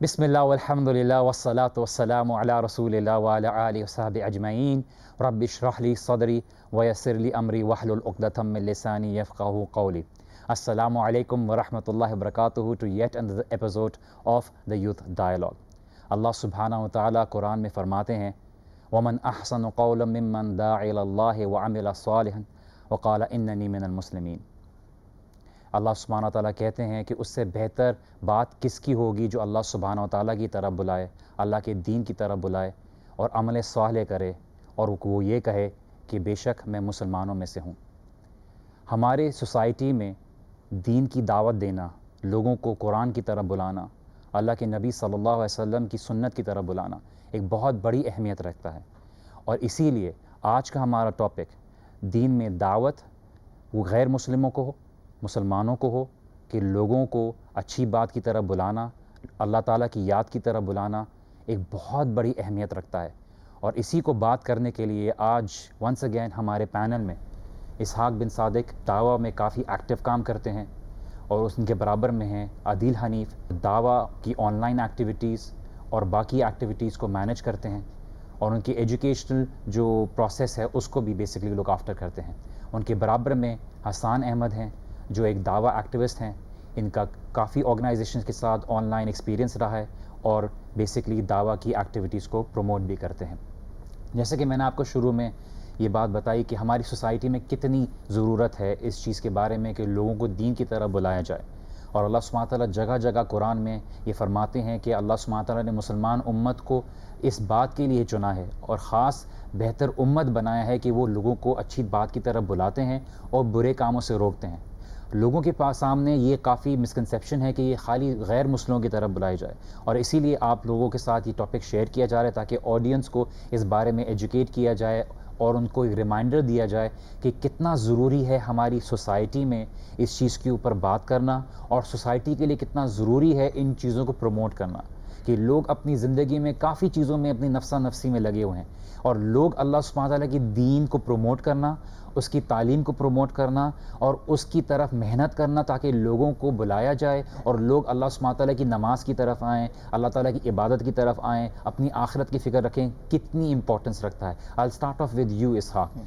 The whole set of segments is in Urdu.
بسم اللہ والحمد للہ والصلاة والسلام علی رسول اللہ وعلی آلہ وصحبہ اجمعین رب اشرح لی صدری ویسر لی امری واحلل عقدۃ من لسانی یفقہوا قولی. السلام علیکم ورحمۃ اللہ وبرکاتہ to yet another episode of the Youth Dialogue. اللہ سبحانہ و تعالیٰ قرآن میں فرماتے ہیں وَمَنْ أَحْسَنُ قَوْلًا مِّمَّنْ دَعَا إِلَى اللَّهِ وَعَمِلَ صَالِحًا وَقَالَ إِنَّنِي مِنَ الْمُسْلِمِينَ. اللہ سبحانہ تعالیٰ کہتے ہیں کہ اس سے بہتر بات کس کی ہوگی جو اللہ سبحانہ تعالیٰ کی طرف بلائے، اللہ کے دین کی طرف بلائے اور عمل صالح کرے اور وہ یہ کہے کہ بے شک میں مسلمانوں میں سے ہوں. ہمارے سوسائٹی میں دین کی دعوت دینا، لوگوں کو قرآن کی طرف بلانا، اللہ کے نبی صلی اللہ علیہ وسلم کی سنت کی طرف بلانا ایک بہت بڑی اہمیت رکھتا ہے. اور اسی لیے آج کا ہمارا ٹاپک دین میں دعوت، وہ غیر مسلموں کو ہو، مسلمانوں کو ہو، کہ لوگوں کو اچھی بات کی طرف بلانا، اللہ تعالیٰ کی یاد کی طرف بلانا ایک بہت بڑی اہمیت رکھتا ہے. اور اسی کو بات کرنے کے لیے آج ونس اگین ہمارے پینل میں اسحاق بن صادق دعویٰ میں کافی ایکٹیو کام کرتے ہیں، اور ان کے برابر میں ہیں عادل حنیف، دعویٰ کی آن لائن ایکٹیویٹیز اور باقی ایکٹیویٹیز کو مینیج کرتے ہیں، اور ان کی ایجوکیشنل جو پروسیس ہے اس کو بھی بیسکلی لک آفٹر کرتے ہیں. ان کے برابر میں حسان احمد ہیں جو ایک دعویٰ ایکٹیوسٹ ہیں. ان کا کافی آرگنائزیشنز کے ساتھ آن لائن ایکسپیرینس رہا ہے اور بیسکلی دعویٰ کی ایکٹیویٹیز کو پروموٹ بھی کرتے ہیں. جیسے کہ میں نے آپ کو شروع میں یہ بات بتائی کہ ہماری سوسائٹی میں کتنی ضرورت ہے اس چیز کے بارے میں کہ لوگوں کو دین کی طرف بلایا جائے. اور اللہ سبحانہ تعالیٰ جگہ جگہ قرآن میں یہ فرماتے ہیں کہ اللہ سبحانہ تعالیٰ نے مسلمان امت کو اس بات کے لیے چنا ہے اور خاص بہتر امت بنایا ہے کہ وہ لوگوں کو اچھی بات کی طرف بلاتے ہیں اور برے کاموں سے روکتے ہیں. لوگوں کے پاس سامنے یہ کافی مسکنسیپشن ہے کہ یہ خالی غیر مسلموں کی طرف بلائی جائے، اور اسی لیے آپ لوگوں کے ساتھ یہ ٹاپک شیئر کیا جا رہا ہے تاکہ آڈینس کو اس بارے میں ایجوکیٹ کیا جائے اور ان کو ایک ریمائنڈر دیا جائے کہ کتنا ضروری ہے ہماری سوسائٹی میں اس چیز کے اوپر بات کرنا، اور سوسائٹی کے لیے کتنا ضروری ہے ان چیزوں کو پروموٹ کرنا. کہ لوگ اپنی زندگی میں کافی چیزوں میں اپنی نفسا نفسی میں لگے ہوئے ہیں، اور لوگ اللہ سبحانہ تعالیٰ کی دین کو پروموٹ کرنا، اس کی تعلیم کو پروموٹ کرنا اور اس کی طرف محنت کرنا تاکہ لوگوں کو بلایا جائے اور لوگ اللہ سبحانہ تعالیٰ کی نماز کی طرف آئیں، اللہ تعالیٰ کی عبادت کی طرف آئیں، اپنی آخرت کی فکر رکھیں، کتنی امپورٹنس رکھتا ہے. I'll start off with you اسحاق.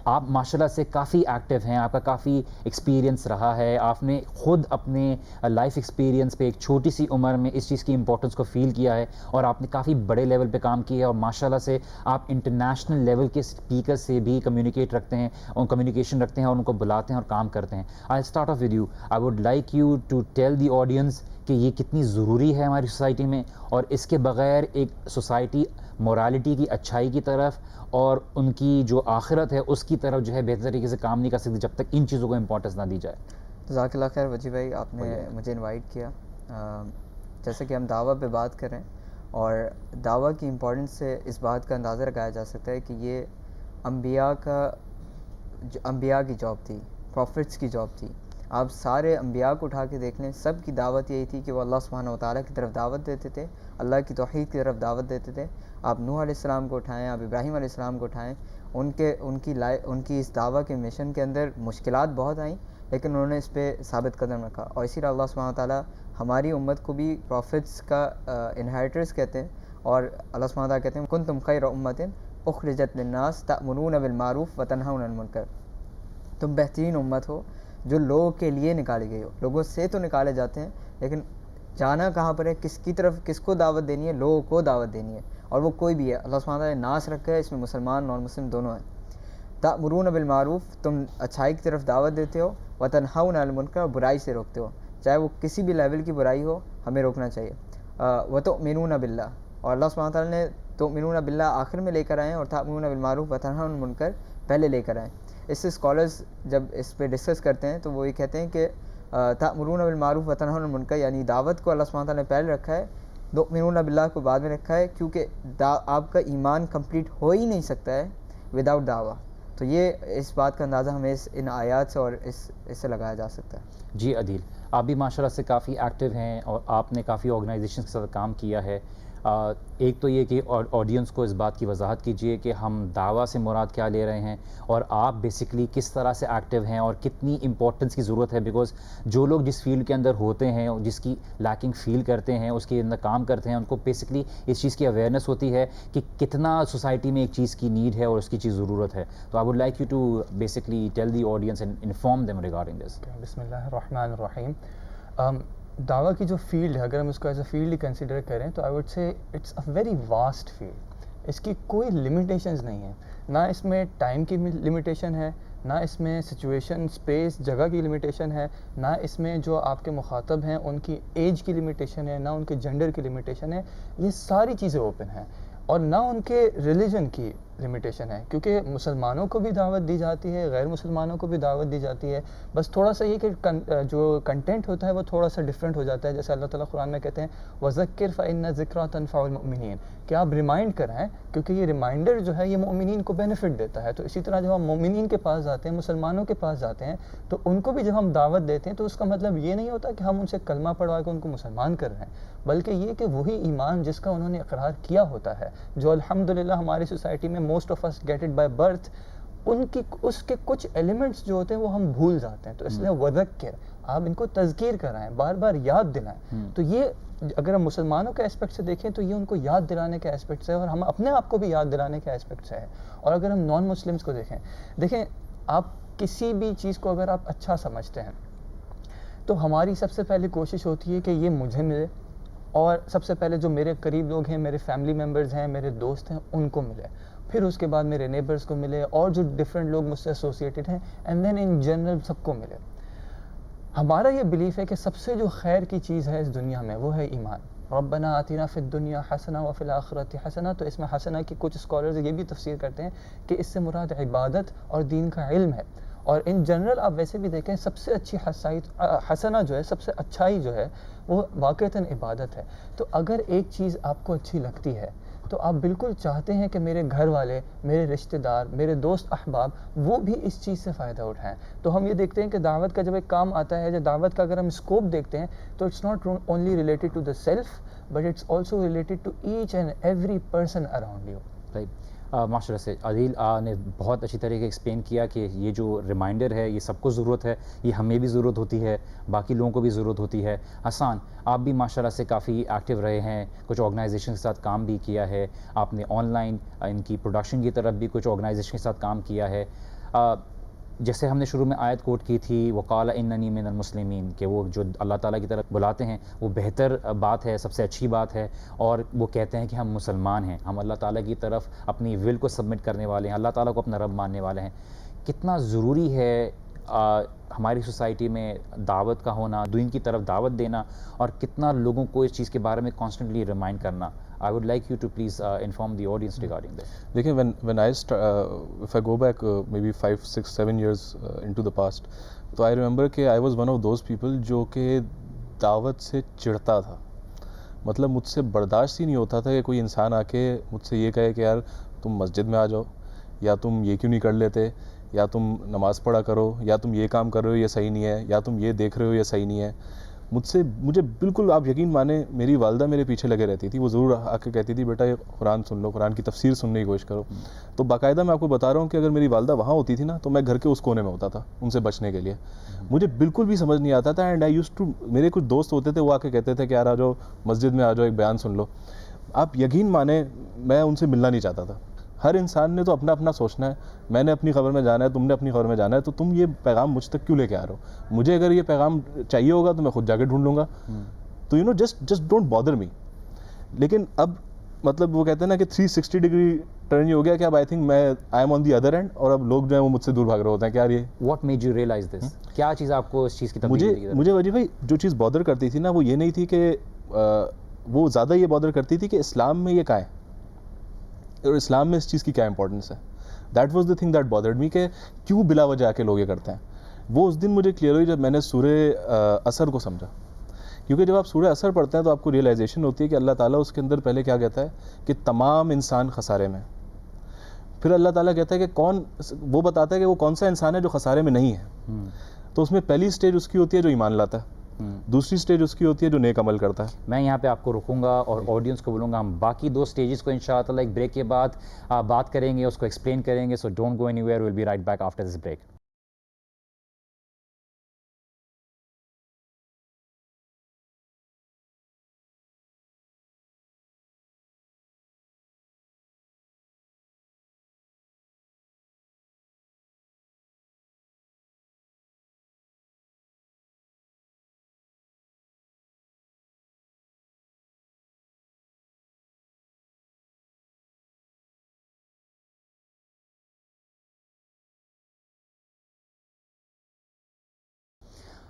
آپ ماشاءاللہ سے کافی ایکٹیو ہیں، آپ کا کافی ایکسپیرینس رہا ہے، آپ نے خود اپنے لائف ایکسپیرینس پہ ایک چھوٹی سی عمر میں اس چیز کی امپورٹنس کو فیل کیا ہے، اور آپ نے کافی بڑے لیول پہ کام کیا ہے، اور ماشاءاللہ سے آپ انٹرنیشنل لیول کے اسپیکر سے بھی کمیونیکیشن رکھتے ہیں اور ان کو بلاتے ہیں اور کام کرتے ہیں. I'll start off with you. I would like you to tell the audience کہ یہ کتنی ضروری ہے ہماری سوسائٹی میں، اور اس کے بغیر ایک سوسائٹی مورالٹی کی اچھائی کی طرف اور ان کی جو آخرت ہے اس کی طرف جو ہے بہتر طریقے سے کام نہیں کر سکتی جب تک ان چیزوں کو امپورٹنس نہ دی جائے. جزاک اللہ خیر وجی بھائی، آپ نے مجھے انوائٹ کیا. جیسے کہ ہم دعویٰ پہ بات کریں، اور دعویٰ کی امپورٹنس سے اس بات کا اندازہ لگایا جا سکتا ہے کہ یہ انبیاء کی جاب تھی، پروفٹس کی جاب تھی. آپ سارے انبیاء کو اٹھا کے دیکھ لیں، سب کی دعوت یہی تھی کہ وہ اللہ سبحانہ و تعالیٰ کی طرف دعوت دیتے تھے، اللہ کی توحید کی طرف دعوت دیتے تھے. آپ نوح علیہ السلام کو اٹھائیں، آپ ابراہیم علیہ السلام کو اٹھائیں، ان کی اس دعویٰ کے مشن کے اندر مشکلات بہت آئیں، لیکن انہوں نے اس پہ ثابت قدم رکھا. اور اسی لیے اللہ سبحانہ و تعالیٰ ہماری امت کو بھی پروفٹس کا انہیریٹرز کہتے ہیں، اور اللہ سبحانہ و تعالیٰ کہتے ہیں کنتم خیر امۃ اخرجت للناس تأمرون بالمعروف وتنہون عن المنکر. تم بہترین امت ہو جو لوگوں کے لیے نکالی گئی ہو. لوگوں سے تو نکالے جاتے ہیں، لیکن جانا کہاں پر ہے، کس کی طرف، کس کو دعوت دینی ہے؟ لوگوں کو دعوت دینی ہے، اور وہ کوئی بھی ہے. اللہ سبحانہ تعالیٰ نے ناس رکھا ہے، اس میں مسلمان نان مسلم دونوں ہیں. تأمرون بالمعروف، تم اچھائی کی طرف دعوت دیتے ہو، وتنہون عن المنکر، برائی سے روکتے ہو، چاہے وہ کسی بھی لیول کی برائی ہو، ہمیں روکنا چاہیے. وتؤمنون باللہ، اور اللہ سبحانہ تعالیٰ نے تؤمنون باللہ آخر میں لے کر آئے ہیں، اور تأمرون بالمعروف وتنہون عن المنکر پہلے لے کر آئے. اس سے اسکالرز جب اس پہ ڈسکس کرتے ہیں تو وہ یہ کہتے ہیں کہ تأمرون بالمعروف وتنہون عن المنکر یعنی دعوت کو اللہ سبحانہ تعالیٰ نے پہلے رکھا ہے، تؤمنون باللہ کو بعد میں رکھا ہے، کیونکہ آپ کا ایمان کمپلیٹ ہو ہی نہیں سکتا ہے وداؤٹ دعویٰ. تو یہ اس بات کا اندازہ ہمیں ان آیات سے اور اس سے لگایا جا سکتا ہے. جی عدیل، آپ بھی ماشاءاللہ سے کافی ایکٹیو ہیں اور آپ نے کافی آرگنائزیشن کے ساتھ کام کیا ہے. ایک تو یہ کہ آڈینس کو اس بات کی وضاحت کیجئے کہ ہم دعویٰ سے مراد کیا لے رہے ہیں اور آپ بیسکلی کس طرح سے ایکٹیو ہیں اور کتنی امپورٹنس کی ضرورت ہے، بیکاز جو لوگ جس فیلڈ کے اندر ہوتے ہیں اور جس کی لیکنگ فیل کرتے ہیں، اس کے اندر کام کرتے ہیں، ان کو بیسکلی اس چیز کی اویئرنیس ہوتی ہے کہ کتنا سوسائٹی میں ایک چیز کی نیڈ ہے اور اس کی چیز ضرورت ہے. تو I would like you to basically tell the audience and inform them regarding this. بسم اللہ الرحمن الرحیم. دعویٰ کی جو فیلڈ ہے، اگر ہم اس کو ایز اے فیلڈ ہی کنسیڈر کریں تو I would say it's a very vast field. اس کی کوئی لمیٹیشنز نہیں ہیں، نہ اس میں ٹائم کی لمیٹیشن ہے، نہ اس میں سچویشن اسپیس جگہ کی لمیٹیشن ہے، نہ اس میں جو آپ کے مخاطب ہیں ان کی ایج کی لمیٹیشن ہے، نہ ان کے جنڈر کی لمیٹیشن ہے. یہ ساری چیزیں اوپن ہیں. اور نہ ان کے ریلیجن کی لمیٹیشن ہے، کیونکہ مسلمانوں کو بھی دعوت دی جاتی ہے، غیر مسلمانوں کو بھی دعوت دی جاتی ہے. بس تھوڑا سا یہ کہ جو کنٹینٹ ہوتا ہے وہ تھوڑا سا ڈفرینٹ ہو جاتا ہے. جیسے اللہ تعالیٰ قرآن میں کہتے ہیں وَذَكِّرْ فَإِنَّ الذِّكْرَىٰ تَنفَعُ الْمُؤْمِنِينَ، کہ آپ ریمائنڈ کرائیں کیونکہ یہ ریمائنڈر جو ہے یہ مومنین کو بینیفٹ دیتا ہے. تو اسی طرح جب ہم مومنین کے پاس جاتے ہیں، مسلمانوں کے پاس جاتے ہیں، تو ان کو بھی جب ہم دعوت دیتے ہیں تو اس کا مطلب یہ نہیں ہوتا کہ ہم ان سے کلمہ پڑھوا کے ان کو مسلمان کر رہے ہیں، بلکہ یہ کہ وہی ایمان جس کا انہوں نے اقرار کیا ہوتا ہے، جو الحمدللہ ہماری سوسائٹی میں most of us get it by birth, اس کے کچھ ایلیمنٹس جو ہوتے ہیں وہ ہم بھول جاتے ہیں. تو اس لیے وذکر، آپ ان کو تذکیر کرائیں، بار بار یاد دلائیں. تو یہ اگر ہم مسلمانوں کے اسپیکٹ سے دیکھیں تو یہ ان کو یاد دلانے کے اسپیکٹ سے ہے، اور ہم اپنے آپ کو بھی یاد دلانے کے اسپیکٹ سے ہے. اور اگر ہم نان مسلمس کو دیکھیں آپ کسی بھی چیز کو اگر آپ اچھا سمجھتے ہیں تو ہماری سب سے پہلے کوشش ہوتی ہے کہ یہ مجھے ملے، اور سب سے پہلے جو میرے قریب لوگ ہیں، میرے فیملی ممبرز ہیں، میرے دوست ہیں، ان کو ملے. پھر اس کے بعد میرے نیبرز کو ملے، اور جو ڈفرینٹ لوگ مجھ سے ایسوسیٹڈ ہیں، اینڈ دین ان جنرل سب کو ملے. ہمارا یہ بلیف ہے کہ سب سے جو خیر کی چیز ہے اس دنیا میں وہ ہے ایمان. ربنا آتنا فی الدنیا حسنہ وفی الآخرۃ حسنہ. تو اس میں حسنہ کی کچھ اسکالرز یہ بھی تفسیر کرتے ہیں کہ اس سے مراد عبادت اور دین کا علم ہے. اور ان جنرل آپ ویسے بھی دیکھیں سب سے اچھی حسنہ جو ہے، سب سے اچھائی جو ہے وہ واقعتاً عبادت ہے. تو اگر ایک چیز آپ کو اچھی لگتی ہے تو آپ بالکل چاہتے ہیں کہ میرے گھر والے، میرے رشتہ دار، میرے دوست احباب وہ بھی اس چیز سے فائدہ اٹھائیں. تو ہم یہ دیکھتے ہیں کہ دعوت کا جب ایک کام آتا ہے، جب دعوت کا اگر ہم اسکوپ دیکھتے ہیں تو it's not only related to the self but it's also related to each and every person around you. ماشاء اللہ سے عادل نے بہت اچھی طریقے ایکسپلین کیا کہ یہ جو ریمائنڈر ہے یہ سب کو ضرورت ہے، یہ ہمیں بھی ضرورت ہوتی ہے، باقی لوگوں کو بھی ضرورت ہوتی ہے. حسان، آپ بھی ماشاء اللہ سے کافی ایکٹیو رہے ہیں، کچھ آرگنائزیشن کے ساتھ کام بھی کیا ہے، آپ نے آن لائن ان کی پروڈکشن کی طرف بھی کچھ آرگنائزیشن کے ساتھ کام کیا ہے. جیسے ہم نے شروع میں آیت کوٹ کی تھی وقال اننی من المسلمین، کہ وہ جو اللہ تعالیٰ کی طرف بلاتے ہیں وہ بہتر بات ہے، سب سے اچھی بات ہے، اور وہ کہتے ہیں کہ ہم مسلمان ہیں، ہم اللہ تعالیٰ کی طرف اپنی ول کو سبمٹ کرنے والے ہیں، اللہ تعالیٰ کو اپنا رب ماننے والے ہیں. کتنا ضروری ہے ہماری سوسائٹی میں دعوت کا ہونا، دین کی طرف دعوت دینا، اور کتنا لوگوں کو اس چیز کے بارے میں کانسٹنٹلی ریمائنڈ کرنا. I would like you to please inform the audience regarding this. دیکھیں when if I go back maybe 5, 6, 7 years into the past, تو I remember کہ I was one of those people جو کہ دعوت سے چڑھتا تھا. مطلب مجھ سے برداشت ہی نہیں ہوتا تھا کہ کوئی انسان آ کے مجھ سے یہ کہے کہ یار تم مسجد میں آ جاؤ، یا تم یہ کیوں نہیں کر لیتے، یا تم نماز پڑھا کرو، یا تم یہ کام کر رہے ہو یہ صحیح نہیں ہے، یا تم یہ دیکھ رہے ہو یہ صحیح نہیں ہے. مجھے بالکل، آپ یقین مانیں، میری والدہ میرے پیچھے لگے رہتی تھی. وہ ضرور آ کے کہتی تھی بیٹا یہ قرآن سن لو، قرآن کی تفسیر سننے کی کوشش کرو. تو باقاعدہ میں آپ کو بتا رہا ہوں کہ اگر میری والدہ وہاں ہوتی تھی نا تو میں گھر کے اس کونے میں ہوتا تھا ان سے بچنے کے لیے. مجھے بالکل بھی سمجھ نہیں آتا تھا. اینڈ آئی یوز ٹو، میرے کچھ دوست ہوتے تھے وہ آ کے کہتے تھے کہ یار آ جاؤ مسجد میں، آ جاؤ ایک بیان سن لو. آپ یقین مانیں میں ان سے ملنا نہیں چاہتا تھا. ہر انسان نے تو اپنا اپنا سوچنا ہے. میں نے اپنی خبر میں جانا ہے، تم نے اپنی خبر میں جانا ہے. تو تم یہ پیغام مجھ تک کیوں لے کے آ رہے ہو؟ مجھے اگر یہ پیغام چاہیے ہوگا تو میں خود جا کے ڈھونڈ لوں گا. تو جسٹ ڈونٹ بادر می. لیکن اب مطلب وہ کہتے ہیں نا کہ 360 ڈگری ٹرن یہ ہو گیا کہ اب آئی تھنک میں I am on the other and, اور اب لوگ جو ہیں وہ مجھ سے دور بھاگ رہے ہوتے ہیں کہ یار یہ واٹ میڈ یو ریئلائز دس؟ کیا چیز آپ کو اس چیز کی تبدیلی؟ مجھے وجہ بھائی جو چیز بادر کرتی تھی نا وہ یہ نہیں تھی کہ وہ زیادہ یہ بادر کرتی تھی کہ اسلام میں یہ کیا ہے اور اسلام میں اس چیز کی کیا امپورٹنس ہے. That was the thing that bothered me کہ کیوں بلا وجہ آ کے لوگ یہ کرتے ہیں. وہ اس دن مجھے کلیئر ہوئی جب میں نے سورہ اثر کو سمجھا. کیونکہ جب آپ سورہ اثر پڑھتے ہیں تو آپ کو ریئلائزیشن ہوتی ہے کہ اللہ تعالیٰ اس کے اندر پہلے کیا کہتا ہے کہ تمام انسان خسارے میں. پھر اللہ تعالیٰ کہتا ہے کہ وہ بتاتا ہے کہ وہ کون سا انسان ہے جو خسارے میں نہیں ہے. تو اس میں پہلی سٹیج اس کی ہوتی ہے جو ایمان لاتا ہے. دوسری اسٹیج اس کی ہوتی ہے جو نیک عمل کرتا ہے. میں یہاں پہ آپ کو رکوں گا اور آڈینس کو بولوں گا ہم باقی 2 اسٹیجز کو انشاءاللہ ایک بریک کے بعد بات کریں گے, اس کو ایکسپلین کریں گے. So don't go anywhere, will be right back after this break.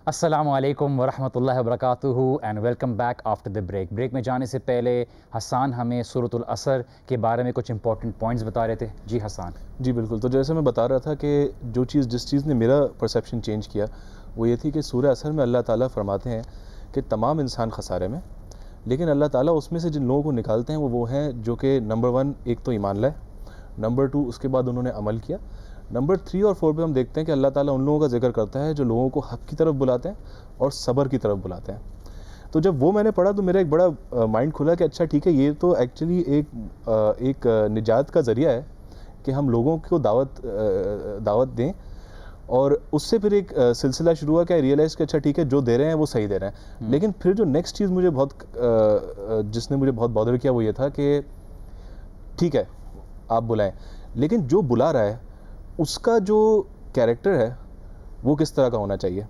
السلام علیکم ورحمۃ اللہ وبرکاتہ and welcome back after the break. Break میں جانے سے پہلے حسان ہمیں سورۃ العصر کے بارے میں کچھ امپورٹنٹ پوائنٹس بتا رہے تھے. جی حسان. جی بالکل. تو جیسے میں بتا رہا تھا کہ جس چیز نے میرا پرسیپشن چینج کیا وہ یہ تھی کہ سورہ عصر میں اللہ تعالیٰ فرماتے ہیں کہ تمام انسان خسارے میں, لیکن اللہ تعالیٰ اس میں سے جن لوگوں کو نکالتے ہیں وہ ہیں جو کہ نمبر 1 ایک تو ایمان لائے, نمبر 2 اس کے بعد انہوں نے عمل کیا, نمبر 3 اور 4 پہ ہم دیکھتے ہیں کہ اللہ تعالیٰ ان لوگوں کا ذکر کرتا ہے جو لوگوں کو حق کی طرف بلاتے ہیں اور صبر کی طرف بلاتے ہیں. تو جب وہ میں نے پڑھا تو میرا ایک بڑا مائنڈ کھلا کہ اچھا ٹھیک ہے, یہ تو ایکچولی ایک نجات کا ذریعہ ہے کہ ہم لوگوں کو دعوت دیں, اور اس سے پھر ایک سلسلہ شروع ہوا کہ آئی ریئلائز کہ اچھا ٹھیک ہے جو دے رہے ہیں وہ صحیح دے رہے ہیں. لیکن پھر جو نیکسٹ چیز جس نے مجھے بہت بادر کیا وہ یہ تھا کہ ٹھیک ہے آپ بلائیں, لیکن جو بلا رہا ہے اس کا جو کیریکٹر ہے وہ کس طرح کا ہونا چاہیے.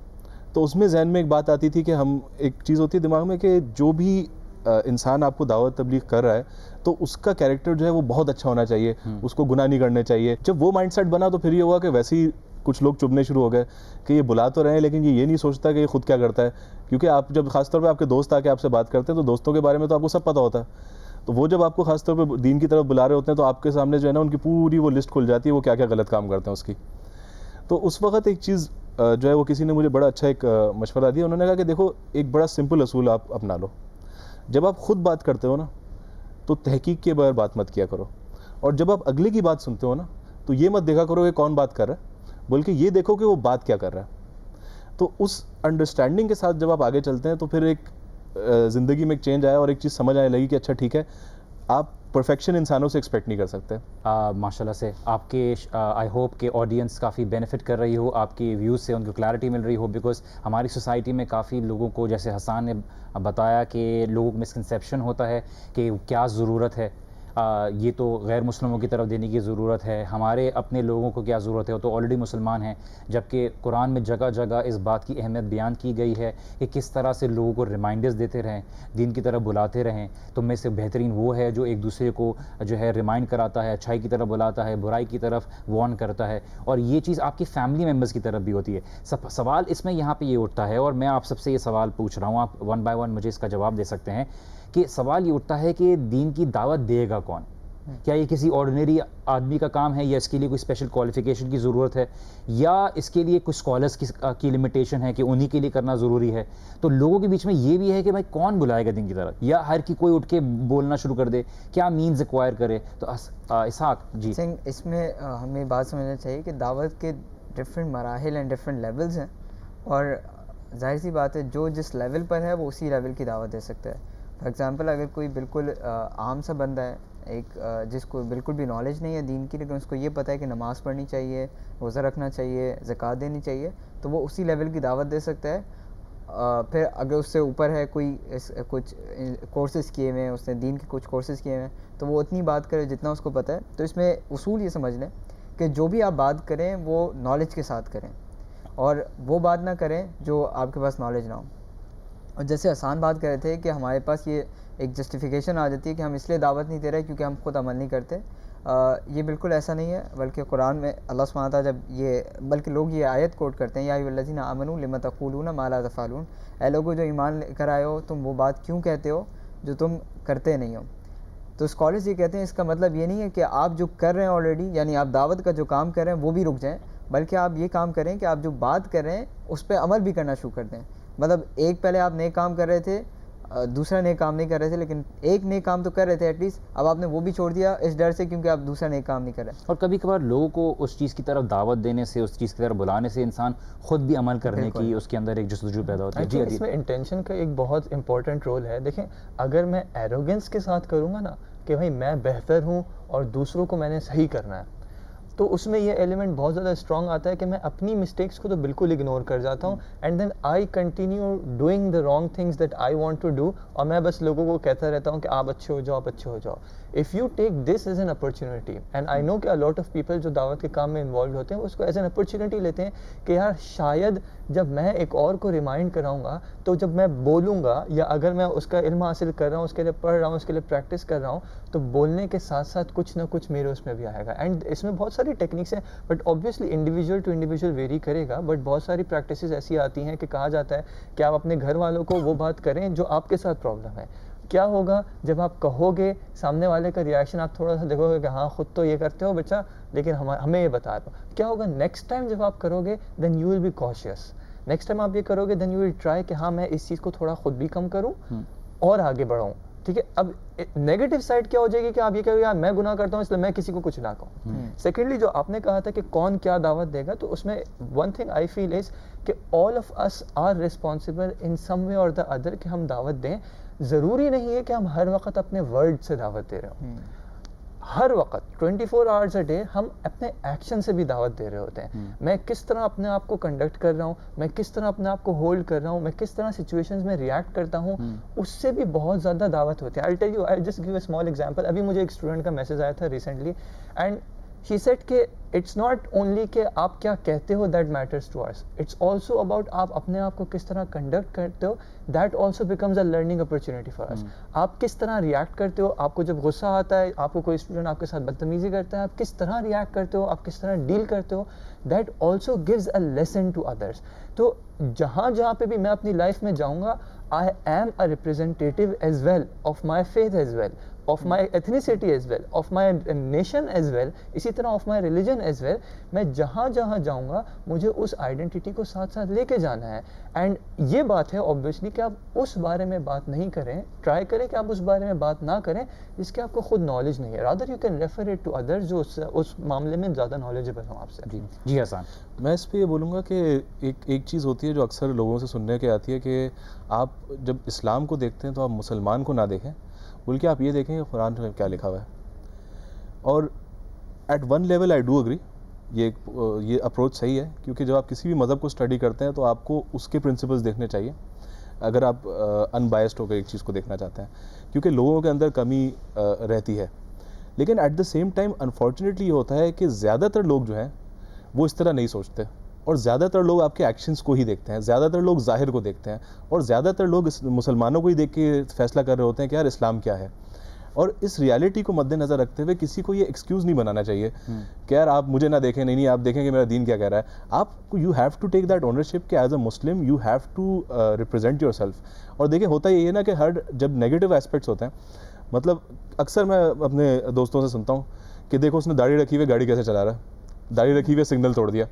تو اس میں ذہن میں ایک بات آتی تھی کہ ہم ایک چیز ہوتی ہے دماغ میں کہ جو بھی انسان آپ کو دعوت تبلیغ کر رہا ہے تو اس کا کیریکٹر جو ہے وہ بہت اچھا ہونا چاہیے, اس کو گناہ نہیں کرنے چاہیے. جب وہ مائنڈ سیٹ بنا تو پھر یہ ہوا کہ ویسے ہی کچھ لوگ چبھنے شروع ہو گئے کہ یہ بلا تو رہے ہیں لیکن یہ نہیں سوچتا کہ یہ خود کیا کرتا ہے. کیونکہ آپ جب خاص طور پہ آپ کے دوست آ کے آپ سے بات کرتے ہیں تو دوستوں کے بارے میں تو آپ کو سب پتہ ہوتا ہے, تو وہ جب آپ کو خاص طور پہ دین کی طرف بلا رہے ہوتے ہیں تو آپ کے سامنے جو ہے نا ان کی پوری وہ لسٹ کھل جاتی ہے وہ کیا کیا غلط کام کرتے ہیں اس کی. تو اس وقت ایک چیز جو ہے وہ کسی نے مجھے بڑا اچھا ایک مشورہ دیا. انہوں نے کہا کہ دیکھو ایک بڑا سمپل اصول آپ اپنا لو, جب آپ خود بات کرتے ہو نا تو تحقیق کے بغیر بات مت کیا کرو, اور جب آپ اگلے کی بات سنتے ہو نا تو یہ مت دیکھا کرو کہ کون بات کر رہا ہے, بلکہ یہ دیکھو کہ وہ بات کیا کر رہا ہے. تو اس انڈرسٹینڈنگ کے ساتھ جب آپ آگے چلتے ہیں تو پھر ایک زندگی میں ایک چینج آیا اور ایک چیز سمجھ آنے لگی کہ اچھا ٹھیک ہے آپ پرفیکشن انسانوں سے ایکسپیکٹ نہیں کر سکتے. ماشاء اللہ سے آپ کے آئی ہوپ کہ آڈینس کافی بینیفٹ کر رہی ہو, آپ کی ویوز سے ان کو کلیئرٹی مل رہی ہو, بیکاز ہماری سوسائٹی میں کافی لوگوں کو جیسے حسان نے بتایا کہ لوگوں کو مسکنسیپشن ہوتا ہے کہ کیا ضرورت ہے, یہ تو غیر مسلموں کی طرف دینے کی ضرورت ہے, ہمارے اپنے لوگوں کو کیا ضرورت ہے, وہ تو آلریڈی مسلمان ہیں. جبکہ قرآن میں جگہ جگہ اس بات کی اہمیت بیان کی گئی ہے کہ کس طرح سے لوگوں کو ریمائنڈرز دیتے رہیں, دین کی طرف بلاتے رہیں. تم میں سے بہترین وہ ہے جو ایک دوسرے کو جو ہے ریمائنڈ کراتا ہے, اچھائی کی طرف بلاتا ہے, برائی کی طرف وارن کرتا ہے, اور یہ چیز آپ کی فیملی ممبرز کی طرف بھی ہوتی ہے. سوال اس میں یہاں پہ یہ اٹھتا ہے, اور میں آپ سب سے یہ سوال پوچھ رہا ہوں, آپ 1 بائی 1 مجھے اس کا جواب دے سکتے ہیں, کہ سوال یہ اٹھتا ہے کہ دین کی دعوت دے گا کون؟ کیا یہ کسی آرڈنری آدمی کا کام ہے, یا اس کے لیے کوئی اسپیشل کوالیفیکیشن کی ضرورت ہے, یا اس کے لیے کچھ اسکالرس کی لمیٹیشن ہے کہ انہی کے لیے کرنا ضروری ہے؟ تو لوگوں کے بیچ میں یہ بھی ہے کہ بھائی کون بلائے گا دین کی طرف, یا ہر کی کوئی اٹھ کے بولنا شروع کر دے, کیا مینز ایکوائر کرے؟ تو اسحاق جی. اس میں ہمیں بات سمجھنا چاہیے کہ دعوت کے ڈفرینٹ مراحل اینڈ ڈفرینٹ لیولز ہیں, اور ظاہر سی بات ہے جو جس لیول پر ہے وہ اسی لیول کی دعوت دے سکتا ہے. فار ایگزامپل اگر کوئی بالکل عام سا بندہ ہے, ایک جس کو بالکل بھی نالج نہیں ہے دین کی, لیکن اس کو یہ پتہ ہے کہ نماز پڑھنی چاہیے, روزہ رکھنا چاہیے, زکوٰۃ دینی چاہیے, تو وہ اسی لیول کی دعوت دے سکتا ہے. پھر اگر اس سے اوپر ہے کوئی کچھ کورسز کیے ہوئے ہیں, اس نے دین کے کچھ کورسز کیے ہوئے ہیں, تو وہ اتنی بات کرے جتنا اس کو پتہ ہے. تو اس میں اصول یہ سمجھ لیں کہ جو بھی آپ بات کریں وہ نالج کے ساتھ کریں, اور وہ بات نہ کریں جو آپ کے پاس نالج نہ ہو. اور جیسے آسان بات کر رہے تھے کہ ہمارے پاس یہ ایک جسٹیفیکیشن آ جاتی ہے کہ ہم اس لیے دعوت نہیں دے رہے کیونکہ ہم خود عمل نہیں کرتے. یہ بالکل ایسا نہیں ہے, بلکہ قرآن میں اللہ سبحانہ وتعالیٰ جب بلکہ لوگ یہ آیت کوٹ کرتے ہیں, یا ایھا الذین آمنوا لم تقولون ما لا تفعلون, اے لوگوں جو ایمان لے کر آئے ہو تم وہ بات کیوں کہتے ہو جو تم کرتے نہیں ہو. تو اسکالرز یہ کہتے ہیں اس کا مطلب یہ نہیں ہے کہ آپ جو کر رہے ہیں آلریڈی, یعنی آپ دعوت کا جو کام کر رہے ہیں وہ بھی رک جائیں, بلکہ آپ یہ کام کریں کہ آپ جو بات کر رہے ہیں اس پہ عمل بھی کرنا شروع کر دیں. مطلب ایک پہلے آپ نیک کام کر رہے تھے, دوسرا نیک کام نہیں کر رہے تھے, لیکن ایک نیک کام تو کر رہے تھے ایٹ لیسٹ, اب آپ نے وہ بھی چھوڑ دیا اس ڈر سے کیونکہ آپ دوسرا نیک کام نہیں کر رہے. اور کبھی کبھار لوگوں کو اس چیز کی طرف دعوت دینے سے, اس چیز کی طرف بلانے سے انسان خود بھی عمل کرنے کی اس کے اندر ایک جستجو پیدا ہوتی ہے. جی اس میں انٹینشن کا ایک بہت امپورٹنٹ رول ہے. دیکھیں اگر میں ایروگنس کے ساتھ کروں گا نا کہ بھائی میں بہتر ہوں اور دوسروں کو میں نے صحیح کرنا ہے, تو اس میں یہ ایلیمنٹ بہت زیادہ اسٹرانگ آتا ہے کہ میں اپنی مسٹیکس کو تو بالکل اگنور کر جاتا ہوں, and then I continue doing the wrong things that I want to do, اور میں بس لوگوں کو کہتا رہتا ہوں کہ آپ اچھے ہو جاؤ, آپ اچھے ہو جاؤ. If you take this as an opportunity, and I know کہ لاٹ آف پیپل جو دعوت کے کام میں انوالوڈ ہوتے ہیں اس کو ایز این اپرچونیٹی لیتے ہیں کہ یار شاید جب میں ایک اور کو ریمائنڈ کراؤں گا تو جب میں بولوں گا, یا اگر میں اس کا علم حاصل کر رہا ہوں, اس کے لیے پڑھ رہا ہوں, اس کے لیے پریکٹس کر رہا ہوں, تو بولنے کے ساتھ ساتھ کچھ نہ کچھ میرے اس میں بھی آئے گا. اینڈ اس میں بہت ساری ٹیکنیکس ہیں, but obviously individual to individual vary کرے گا, بٹ بہت ساری پریکٹسز ایسی آتی ہیں کہ کہا جاتا ہے کہ آپ اپنے گھر والوں کو وہ بات کریں جو آپ کے ساتھ پرابلم ہے. کیا ہوگا جب آپ کہو گے, سامنے والے کا ریئیکشن آپ تھوڑا سا دیکھو گے کہ ہاں خود تو یہ کرتے ہو بچہ, لیکن ہمیں یہ بتا دو. کیا ہوگا نیکسٹ ٹائم جب آپ کرو گے then you will be conscious. Next time آپ یہ کرو گے دین یو ول ٹرائی کہ ہاں میں اس چیز کو تھوڑا خود بھی کم کروں اور آگے بڑھاؤں. ٹھیک ہے, اب نیگیٹو سائڈ کیا ہو جائے گی کہ آپ یہ کہو یار میں گناہ کرتا ہوں اس لیے میں کسی کو کچھ نہ کہوں. سیکنڈلی جو آپ نے کہا تھا کہ کون کیا دعوت دے گا, تو اس میں one thing I feel is کہ all of us are responsible in some way اور دا ادر کہ ہم دعوت دیں. ضروری نہیں ہے کہ ہم ہر وقت اپنے ورڈ سے دعوت دے رہے ہوں, ہر وقت 24 hours a day ہم اپنے ایکشن سے بھی دعوت دے رہے ہوتے ہیں. میں کس طرح اپنے آپ کو کنڈکٹ کر رہا ہوں, میں کس طرح اپنے آپ کو ہولڈ کر رہا ہوں, میں کس طرح سچویشنز میں ریئیکٹ کرتا ہوں, اس سے بھی بہت زیادہ دعوت ہوتی ہے. I'll tell you, I'll just give a small example. ابھی مجھے ایک اسٹوڈنٹ کا میسج آیا تھا ریسنٹلی, اینڈ she said کہ اٹس ناٹ اونلی کہ آپ کیا کہتے ہو that matters to us, it's also about آپ اپنے آپ کو کس طرح کنڈکٹ کرتے ہو, that also becomes a learning opportunity for us. آپ کس طرح ریئیکٹ کرتے ہو, آپ کو جب غصہ آتا ہے, آپ کو کوئی اسٹوڈنٹ آپ کے ساتھ بدتمیزی کرتا ہے, آپ کس طرح ریئیکٹ کرتے ہو, آپ کس طرح ڈیل کرتے ہو, that also gives a lesson to others. تو جہاں جہاں پہ بھی میں اپنی لائف میں جاؤں گا, I am a representative as well of my faith as well, of my ethnicity as well, of my nation as well, اسی طرح of my religion as well. میں جہاں جہاں جاؤں گا مجھے اس آئیڈینٹی کو ساتھ ساتھ لے کے جانا ہے. اینڈ یہ بات ہے obviously کہ آپ اس بارے میں بات نہیں کریں, ٹرائی کریں کہ آپ اس بارے میں بات نہ کریں جس کے آپ کو خود نالج نہیں ہے. rather you can refer it to others جو اس معاملے میں زیادہ نالجبل ہوں آپ سے. جی حسان. میں اس پہ یہ بولوں گا کہ ایک چیز ہوتی ہے جو اکثر لوگوں سے سننے کے آتی ہے کہ آپ جب اسلام کو دیکھتے ہیں تو آپ مسلمان کو نہ دیکھیں, بلکہ آپ یہ دیکھیں کہ قرآن میں کیا لکھا ہوا ہے. اور at one level I do agree, یہ اپروچ صحیح ہے, کیونکہ جب آپ کسی بھی مذہب کو اسٹڈی کرتے ہیں تو آپ کو اس کے پرنسپلز دیکھنے چاہیے اگر آپ ان بائسڈ ہو کر ایک چیز کو دیکھنا چاہتے ہیں, کیونکہ لوگوں کے اندر کمی رہتی ہے. لیکن at the same time unfortunately یہ ہوتا ہے کہ زیادہ تر لوگ جو ہیں وہ اس طرح نہیں سوچتے, اور زیادہ تر لوگ آپ کے ایکشنز کو ہی دیکھتے ہیں, زیادہ تر لوگ ظاہر کو دیکھتے ہیں, اور زیادہ تر لوگ مسلمانوں کو ہی دیکھ کے فیصلہ کر رہے ہوتے ہیں کہ یار اسلام کیا ہے. اور اس ریالٹی کو مد نظر رکھتے ہوئے کسی کو یہ ایکسکیوز نہیں بنانا چاہیے کہ یار آپ مجھے نہ دیکھیں, نہیں آپ دیکھیں کہ میرا دین کیا کہہ رہا ہے. آپ کو you have to take that ownership کہ as a Muslim you have to represent yourself. اور دیکھیں ہوتا یہ ہے نا کہ جب نیگیٹو اسپیکٹس ہوتے ہیں, مطلب اکثر میں اپنے دوستوں سے سنتا ہوں کہ دیکھو اس نے داڑھی رکھی ہوئی گاڑی کیسے چلا رہا ہے, داڑھی رکھی ہوئی سگنل توڑ دیا.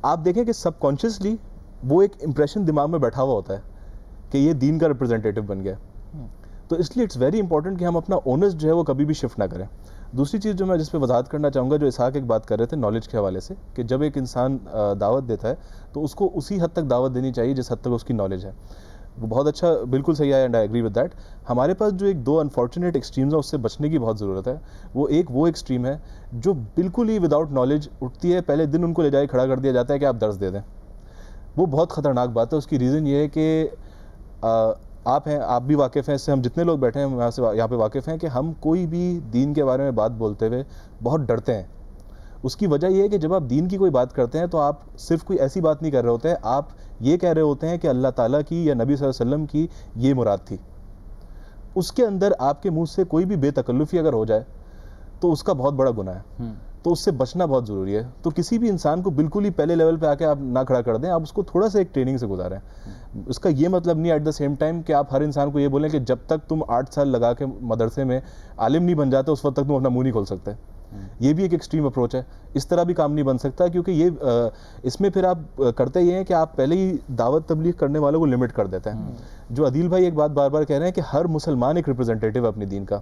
آپ دیکھیں کہ سب کانشیسلی وہ ایک امپریشن دماغ میں بیٹھا ہوا ہوتا ہے کہ یہ دین کا ریپرزینٹیٹیو بن گیا. تو اس لیے اٹس ویری امپورٹنٹ کہ ہم اپنا اونرس جو ہے وہ کبھی بھی شفٹ نہ کریں. دوسری چیز جو میں جس پہ وضاحت کرنا چاہوں گا, جو اسحاق ایک بات کر رہے تھے نالج کے حوالے سے, کہ جب ایک انسان دعوت دیتا ہے تو اس کو اسی حد تک دعوت دینی چاہیے جس حد تک اس کی نالج ہے. وہ بہت اچھا, بالکل صحیح ہے, and I agree with that. ہمارے پاس جو ایک دو انفارچونیٹ ایکسٹریمز ہیں اس سے بچنے کی بہت ضرورت ہے. وہ ایکسٹریم ہے جو بالکل ہی وداؤٹ نالج اٹھتی ہے, پہلے دن ان کو لے جا کے کھڑا کر دیا جاتا ہے کہ آپ درس دے دیں. وہ بہت خطرناک بات ہے. اس کی ریزن یہ ہے کہ آپ بھی واقف ہیں اس سے, ہم جتنے لوگ بیٹھے ہیں یہاں پہ واقف ہیں کہ ہم کوئی بھی دین کے بارے میں بات بولتے ہوئے بہت ڈرتے ہیں. اس کی وجہ یہ ہے کہ جب آپ دین کی کوئی بات کرتے ہیں تو آپ صرف کوئی ایسی بات نہیں کر رہے ہوتے ہیں, آپ یہ کہہ رہے ہوتے ہیں کہ اللہ تعالیٰ کی یا نبی صلی اللہ علیہ وسلم کی یہ مراد تھی. اس کے اندر آپ کے منہ سے کوئی بھی بے تکلفی اگر ہو جائے تو اس کا بہت بڑا گناہ ہے. تو اس سے بچنا بہت ضروری ہے. تو کسی بھی انسان کو بالکل ہی پہلے لیول پہ آ کے آپ نہ کھڑا کر دیں, آپ اس کو تھوڑا سا ایک ٹریننگ سے گزاریں. اس کا یہ مطلب نہیں ایٹ دا سیم ٹائم کہ آپ ہر انسان کو یہ بولیں کہ جب تک تم 8 سال لگا کے مدرسے میں عالم نہیں بن جاتے اس وقت تک تم اپنا منہ نہیں کھول سکتے. یہ بھی ایک ایکسٹریم اپروچ ہے. اس طرح بھی کام نہیں بن سکتا, کیونکہ یہ اس میں پھر آپ کرتے یہ ہیں کہ آپ پہلے ہی دعوت تبلیغ کرنے والوں کو لمٹ کر دیتے ہیں. جو عدیل بھائی ایک بات بار بار کہہ رہے ہیں کہ ہر مسلمان ایک ریپرزینٹیٹیو ہے اپنے دین کا,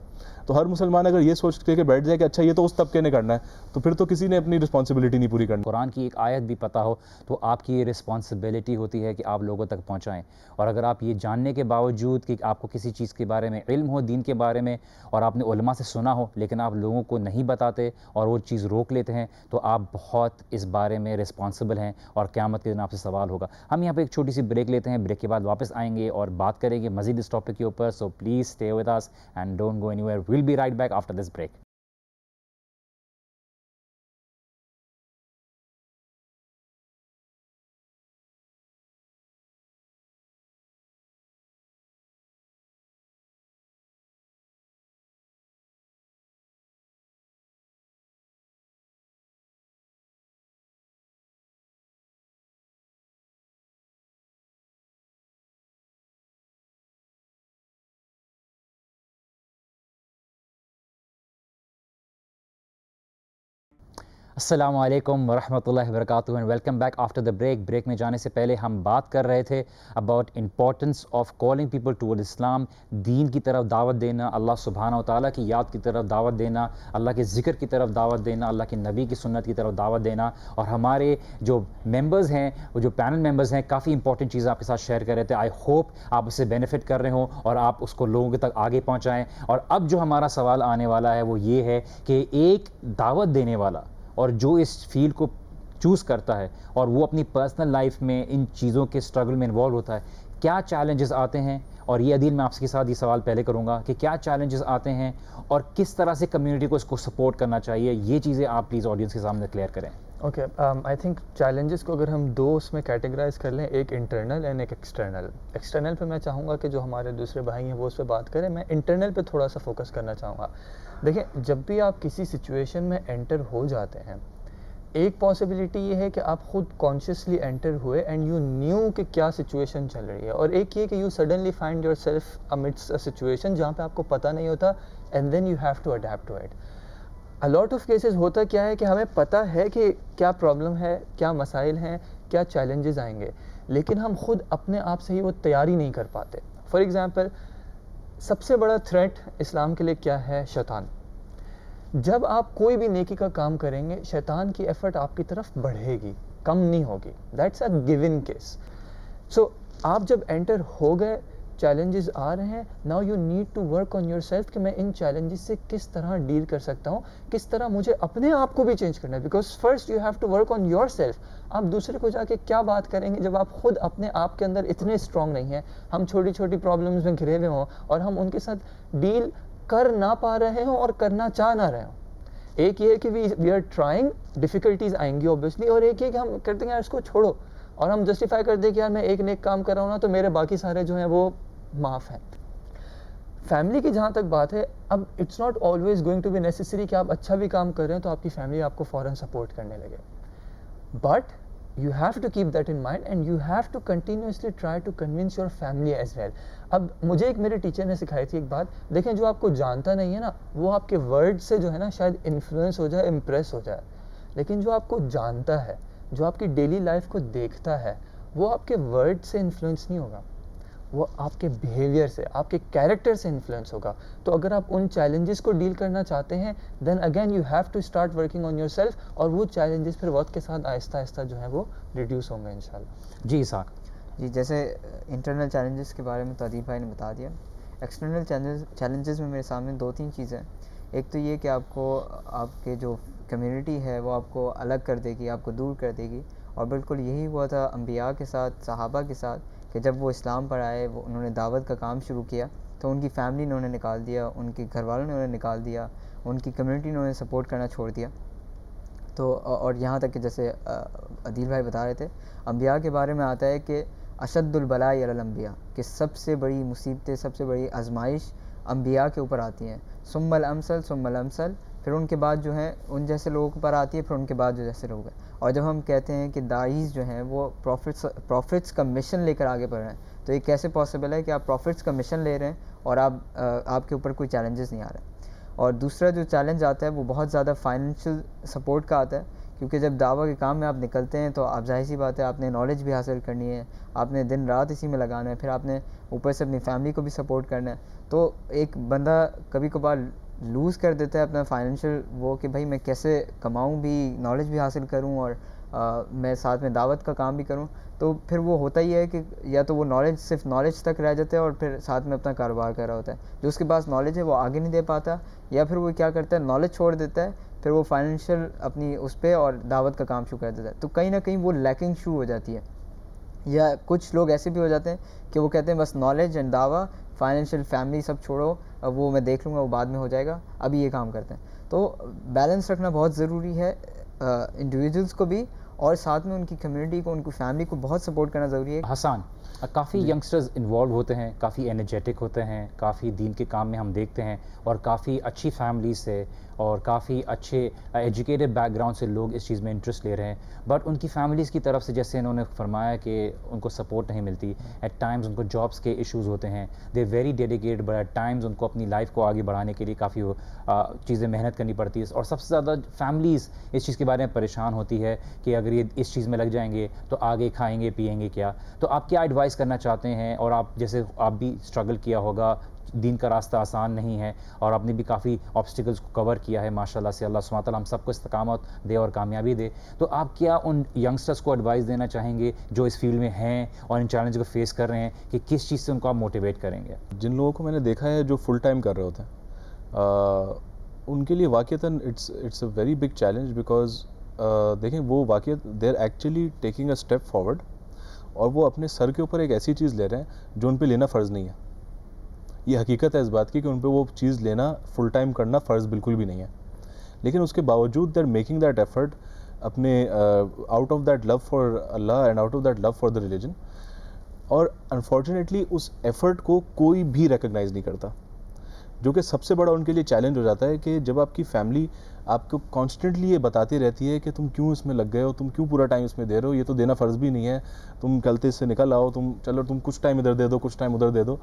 تو ہر مسلمان اگر یہ سوچ کے بیٹھ جائے کہ اچھا یہ تو اس طبقے نے کرنا ہے, تو پھر تو کسی نے اپنی رسپانسبلٹی نہیں پوری کرنی. قرآن کی ایک آیت بھی پتہ ہو تو آپ کی یہ رسپانسبلٹی ہوتی ہے کہ آپ لوگوں تک پہنچائیں. اور اگر آپ یہ جاننے کے باوجود کہ آپ کو کسی چیز کے بارے میں علم ہو, دین کے بارے میں, اور آپ نے علماء سے سنا ہو, لیکن آپ لوگوں کو نہیں بتاتے اور وہ چیز روک لیتے ہیں, تو آپ بہت اس بارے میں رسپانسبل ہیں اور قیامت کے دن آپ سے سوال ہوگا. ہم یہاں پہ ایک چھوٹی سی بریک لیتے ہیں, بریک کے بعد واپس آئیں گے اور بات کریں گے مزید اس ٹاپک کے اوپر. So please stay with us and don't go anywhere. We'll be right back after this break. السلام علیکم ورحمۃ اللہ وبرکاتہ and welcome back after the break. Break میں جانے سے پہلے ہم بات کر رہے تھے about importance of calling people toward Islam. دین کی طرف دعوت دینا, اللہ سبحانہ و تعالیٰ کی یاد کی طرف دعوت دینا, اللہ کے ذکر کی طرف دعوت دینا, اللہ کے نبی کی سنت کی طرف دعوت دینا. اور ہمارے جو ممبرز ہیں, وہ جو پینل ممبرز ہیں, کافی امپورٹنٹ چیزیں آپ کے ساتھ شیئر کر رہے تھے. آئی ہوپ آپ اس سے بینیفٹ کر رہے ہوں اور آپ اس کو لوگوں تک آگے پہنچائیں. اور اب جو ہمارا سوال آنے والا ہے وہ یہ ہے کہ ایک دعوت دینے والا اور جو اس فیلڈ کو چوز کرتا ہے اور وہ اپنی پرسنل لائف میں ان چیزوں کے اسٹرگل میں انوالو ہوتا ہے, کیا چیلنجز آتے ہیں. اور یہ عدیل میں آپ کے ساتھ یہ سوال پہلے کروں گا کہ کیا چیلنجز آتے ہیں اور کس طرح سے کمیونٹی کو اس کو سپورٹ کرنا چاہیے. یہ چیزیں آپ پلیز آڈینس کے سامنے کلیئر کریں. اوکے, آئی تھنک چیلنجز کو اگر ہم دو اس میں کیٹیگرائز کر لیں, ایک انٹرنل اینڈ ایک ایکسٹرنل. ایکسٹرنل پہ میں چاہوں گا کہ جو ہمارے دوسرے بھائی ہیں وہ اس پہ بات کریں. میں انٹرنل پہ تھوڑا سا فوکس کرنا چاہوں گا. دیکھیں, جب بھی آپ کسی سچویشن میں انٹر ہو جاتے ہیں, ایک پاسبلٹی یہ ہے کہ آپ خود کانشیسلی انٹر ہوئے اینڈ یو نیو کہ کیا سچویشن چل رہی ہے, اور ایک یہ کہ you suddenly find yourself amidst a situation جہاں پہ آپ کو پتہ نہیں ہوتا and then you have to adapt to it. A lot of cases ہوتا کیا ہے کہ ہمیں پتہ ہے کہ کیا پرابلم ہے, کیا مسائل ہیں, کیا چیلنجز آئیں گے, لیکن ہم خود اپنے آپ سے ہی وہ تیاری نہیں کر پاتے. فار ایگزامپل, سب سے بڑا تھریٹ اسلام کے لیے کیا ہے؟ شیطان. جب آپ کوئی بھی نیکی کا کام کریں گے, شیطان کی ایفرٹ آپ کی طرف بڑھے گی, کم نہیں ہوگی. That's a given case. So آپ جب انٹر ہو گئے, چیلنجز آ رہے ہیں, now you need to work on yourself کہ میں ان چیلنجز سے کس طرح ڈیل کر سکتا ہوں, کس طرح مجھے اپنے آپ کو بھی چینج کرنا ہے. Because first you have to work on yourself. آپ دوسرے کو جا کے کیا بات کریں گے جب آپ خود اپنے آپ کے اندر اتنے اسٹرانگ نہیں ہیں. ہم چھوٹی چھوٹی پرابلمس میں گھرے ہوئے ہوں اور ہم ان کے ساتھ ڈیل کر نہ پا رہے ہوں اور کرنا چاہ نہ رہے ہوں. ایک یہ ہے کہ وی آر ٹرائنگ, ڈیفیکلٹیز آئیں گی اوبیسلی, اور ایک یہ کہ ہم کرتے ہیں یار اس کو چھوڑو, اور ہم جسٹیفائی کر دیں کہ یار میں ایک نیک کام کر رہا ہوں نا تو میرے باقی سارے جو ہیں وہ معاف ہیں. فیملی کی جہاں تک بات ہے, اب it's not always going to be necessary کہ آپ اچھا بھی کام کر رہے ہیں تو آپ کی فیملی آپ کو فوراً سپورٹ کرنے لگے, but you have to keep that in mind and you have to continuously try to convince your family as well. اب مجھے ایک میرے ٹیچر نے سکھائی تھی ایک بات, دیکھیں جو آپ کو جانتا نہیں ہے نا وہ آپ کے ورڈ سے جو ہے نا شاید انفلوئنس ہو جائے, امپریس ہو جائے, لیکن جو آپ کو جانتا ہے, جو آپ کی ڈیلی لائف کو دیکھتا ہے, وہ آپ کے ورڈ سے انفلوئنس نہیں ہوگا, وہ آپ کے بیہیویئر سے, آپ کے کیریکٹر سے انفلوئنس ہوگا. تو اگر آپ ان چیلنجز کو ڈیل کرنا چاہتے ہیں, then again you have to start working on yourself, اور وہ چیلنجز پھر وقت کے ساتھ آہستہ آہستہ جو ہیں وہ ریڈیوس ہوں گے انشاءاللہ. جی اسحاق. جی, جیسے انٹرنل چیلنجز کے بارے میں تو عدیل بھائی نے بتا دیا. ایکسٹرنل چیلنجز میں میرے سامنے دو تین چیزیں. ایک تو یہ کہ آپ کو آپ کے جو کمیونٹی ہے وہ آپ کو الگ کر دے گی, آپ کو دور کر دے گی, اور بالکل یہی ہوا تھا انبیاء کے ساتھ, صحابہ کے ساتھ, کہ جب وہ اسلام پر آئے, وہ انہوں نے دعوت کا کام شروع کیا تو ان کی فیملی نے انہیں نکال دیا, ان کے گھر والوں نے انہیں نکال دیا, ان کی کمیونٹی نے انہیں سپورٹ کرنا چھوڑ دیا. تو اور یہاں تک کہ جیسے عدیل بھائی بتا رہے تھے, انبیاء کے بارے میں آتا ہے کہ اشد البلاء علی الانبیاء, کہ سب سے بڑی مصیبتیں, سب سے بڑی آزمائش انبیاء کے اوپر آتی ہیں. ثم الامثل ثم الامثل, پھر ان کے بعد جو ہیں ان جیسے لوگوں کے اوپر آتی ہے, پھر ان کے بعد جو جیسے لوگ ہیں. اور جب ہم کہتے ہیں کہ داعیز جو ہیں وہ پروفٹس کا مشن لے کر آگے بڑھ رہے ہیں, تو یہ کیسے پاسبل ہے کہ آپ پروفٹس کا مشن لے رہے ہیں اور آپ کے اوپر کوئی چیلنجز نہیں آ رہے. اور دوسرا جو چیلنج آتا ہے وہ بہت زیادہ فائنینشیل سپورٹ کا آتا ہے، کیونکہ جب دعویٰ کے کام میں آپ نکلتے ہیں تو آپ ظاہر سی بات ہے آپ نے نالج بھی حاصل کرنی ہے، آپ نے دن رات اسی میں لگانا ہے، پھر آپ نے اوپر سے اپنی فیملی کو بھی سپورٹ کرنا ہے. تو ایک بندہ کبھی کبھار لوز کر دیتا ہے اپنا فائنینشیل وہ کہ بھائی میں کیسے کماؤں بھی، نالج بھی حاصل کروں اور میں ساتھ میں دعوت کا کام بھی کروں. تو پھر وہ ہوتا ہی ہے کہ یا تو وہ نالج صرف نالج تک رہ جاتا ہے اور پھر ساتھ میں اپنا کاروبار کر رہا ہوتا ہے. جو اس کے پاس نالج ہے وہ آگے نہیں دے پاتا، یا پھر وہ کیا کرتا ہے نالج چھوڑ دیتا ہے، پھر وہ فائنینشیل اپنی اس پہ اور دعوت کا کام شروع کر دیتا ہے. تو کہیں نہ کہیں وہ لیکنگ شروع ہو جاتی ہے. یا کچھ لوگ ایسے بھی ہو جاتے ہیں کہ وہ کہتے ہیں بس نالج اینڈ دعویٰ، فائنینشیل فیملی سب چھوڑو، وہ میں دیکھ لوں گا، وہ بعد میں ہو جائے گا، ابھی یہ کام کرتے ہیں. تو بیلنس رکھنا بہت ضروری ہے انڈیویجولس کو بھی، اور ساتھ میں ان کی کمیونٹی کو، ان کی فیملی کو بہت سپورٹ کرنا ضروری ہے. حسان، کافی ینگسٹرز انوالو ہوتے ہیں، کافی انرجیٹک ہوتے ہیں، کافی دین کے کام میں ہم دیکھتے ہیں، اور کافی اچھی فیملیز سے اور کافی اچھے ایجوکیٹڈ بیک گراؤنڈ سے لوگ اس چیز میں انٹرسٹ لے رہے ہیں. بٹ ان کی فیملیز کی طرف سے جیسے انہوں نے فرمایا کہ ان کو سپورٹ نہیں ملتی، ایٹ ٹائمز ان کو جابس کے ایشوز ہوتے ہیں، they very dedicate, but at times ان کو اپنی لائف کو آگے بڑھانے کے لیے کافی چیزیں محنت کرنی پڑتی ہے. اور سب سے زیادہ فیملیز اس چیز کے بارے میں پریشان ہوتی ہے کہ اگر یہ اس چیز میں لگ جائیں گے تو آگے کھائیں گے پیئیں گے کیا. تو آپ کیا ایڈوائز کرنا چاہتے ہیں؟ اور آپ جیسے آپ بھی اسٹرگل کیا ہوگا، دین کا راستہ آسان نہیں ہے، اور آپ نے بھی کافی آبسٹیکلس کو کور کیا ہے ماشاءاللہ سے. اللہ سبحانہ تعالیٰ ہم سب کو استقامت دے اور کامیابی دے. تو آپ کیا ان ینگسٹرس کو ایڈوائز دینا چاہیں گے جو اس فیلڈ میں ہیں اور ان چیلنج کو فیس کر رہے ہیں، کہ کس چیز سے ان کو آپ موٹیویٹ کریں گے؟ جن لوگوں کو میں نے دیکھا ہے جو فل ٹائم کر رہے ہوتے ہیں، ان کے لیے واقعتاً it's a very big challenge, because دیکھیں وہ واقعات they are actually taking a step forward, اور وہ اپنے سر کے اوپر ایک ایسی چیز لے رہے ہیں جو ان پہ لینا فرض نہیں ہے. یہ حقیقت ہے اس بات کی کہ ان پہ وہ چیز لینا، فل ٹائم کرنا فرض بالکل بھی نہیں ہے. لیکن اس کے باوجود they are making that effort, اپنے out of that love for اللہ and out of that love for the religion. اور انفارچونیٹلی اس ایفرٹ کو کوئی بھی ریکگنائز نہیں کرتا، جو کہ سب سے بڑا ان کے لیے چیلنج ہو جاتا ہے کہ جب آپ کی فیملی آپ کو کانسٹنٹلی یہ بتاتی رہتی ہے کہ تم کیوں اس میں لگ گئے ہو، تم کیوں پورا ٹائم اس میں دے رہے ہو، یہ تو دینا فرض بھی نہیں ہے، تم غلطی سے نکل آؤ، تم چلو تم کچھ ٹائم ادھر دے دو، کچھ ٹائم ادھر دے دو.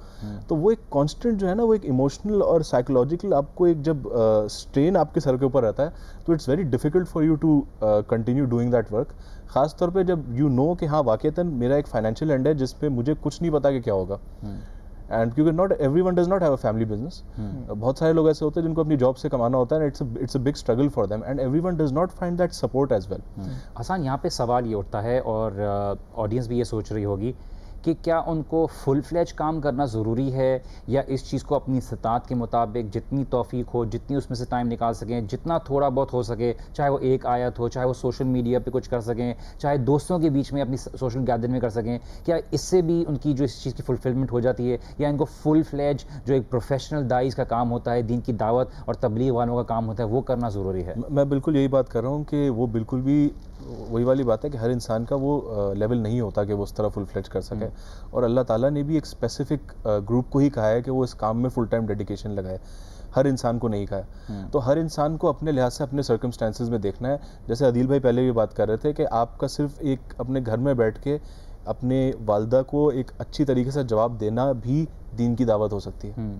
تو وہ ایک کانسٹنٹ جو ہے نا، وہ ایک ایموشنل اور سائیکولوجیکل آپ کو ایک جب اسٹرین آپ کے سر کے اوپر رہتا ہے تو it's very difficult for you to continue doing that work. خاص طور پہ جب یو نو کہ ہاں واقعتاً میرا ایک فائنینشیل اینڈ ہے جس پہ مجھے کچھ نہیں پتا کہ کیا ہوگا. اینڈ کیونکہ not every one does not have a family business, بہت سارے لوگ ایسے ہوتے ہیں جن کو اپنی جاب سے کمانا ہوتا ہے، it's a big struggle for them, and everyone does not find that support as well. Hassan, یہاں پہ سوال یہ اٹھتا ہے، اور آڈینس بھی یہ سوچ رہی ہوگی کہ کیا ان کو فل فلیج کام کرنا ضروری ہے، یا اس چیز کو اپنی استطاعت کے مطابق جتنی توفیق ہو، جتنی اس میں سے ٹائم نکال سکیں، جتنا تھوڑا بہت ہو سکے، چاہے وہ ایک آیت ہو، چاہے وہ سوشل میڈیا پہ کچھ کر سکیں، چاہے دوستوں کے بیچ میں اپنی سوشل گیدرنگ میں کر سکیں، کیا اس سے بھی ان کی جو اس چیز کی فلفلمنٹ ہو جاتی ہے، یا ان کو فل فلیج جو ایک پروفیشنل داعیز کا کام ہوتا ہے، دین کی دعوت اور تبلیغ والوں کا کام ہوتا ہے، وہ کرنا ضروری ہے؟ میں بالکل یہی بات کر رہا ہوں کہ وہ بالکل بھی وہی والی بات ہے کہ ہر انسان کا وہ لیول نہیں ہوتا کہ وہ اس طرح فل فلیج کر سکے. اور اللہ تعالیٰ نے بھی ایک اسپیسیفک گروپ کو ہی کہا ہے کہ وہ اس کام میں فل ٹائم ڈیڈیکیشن لگائے، ہر انسان کو نہیں کہا ہے. تو ہر انسان کو اپنے لحاظ سے اپنے سرکمسٹانسز میں دیکھنا ہے. جیسے عدیل بھائی پہلے بھی بات کر رہے تھے کہ آپ کا صرف ایک اپنے گھر میں بیٹھ کے اپنے والدہ کو ایک اچھی طریقے سے جواب دینا بھی دین کی دعوت ہو سکتی ہے.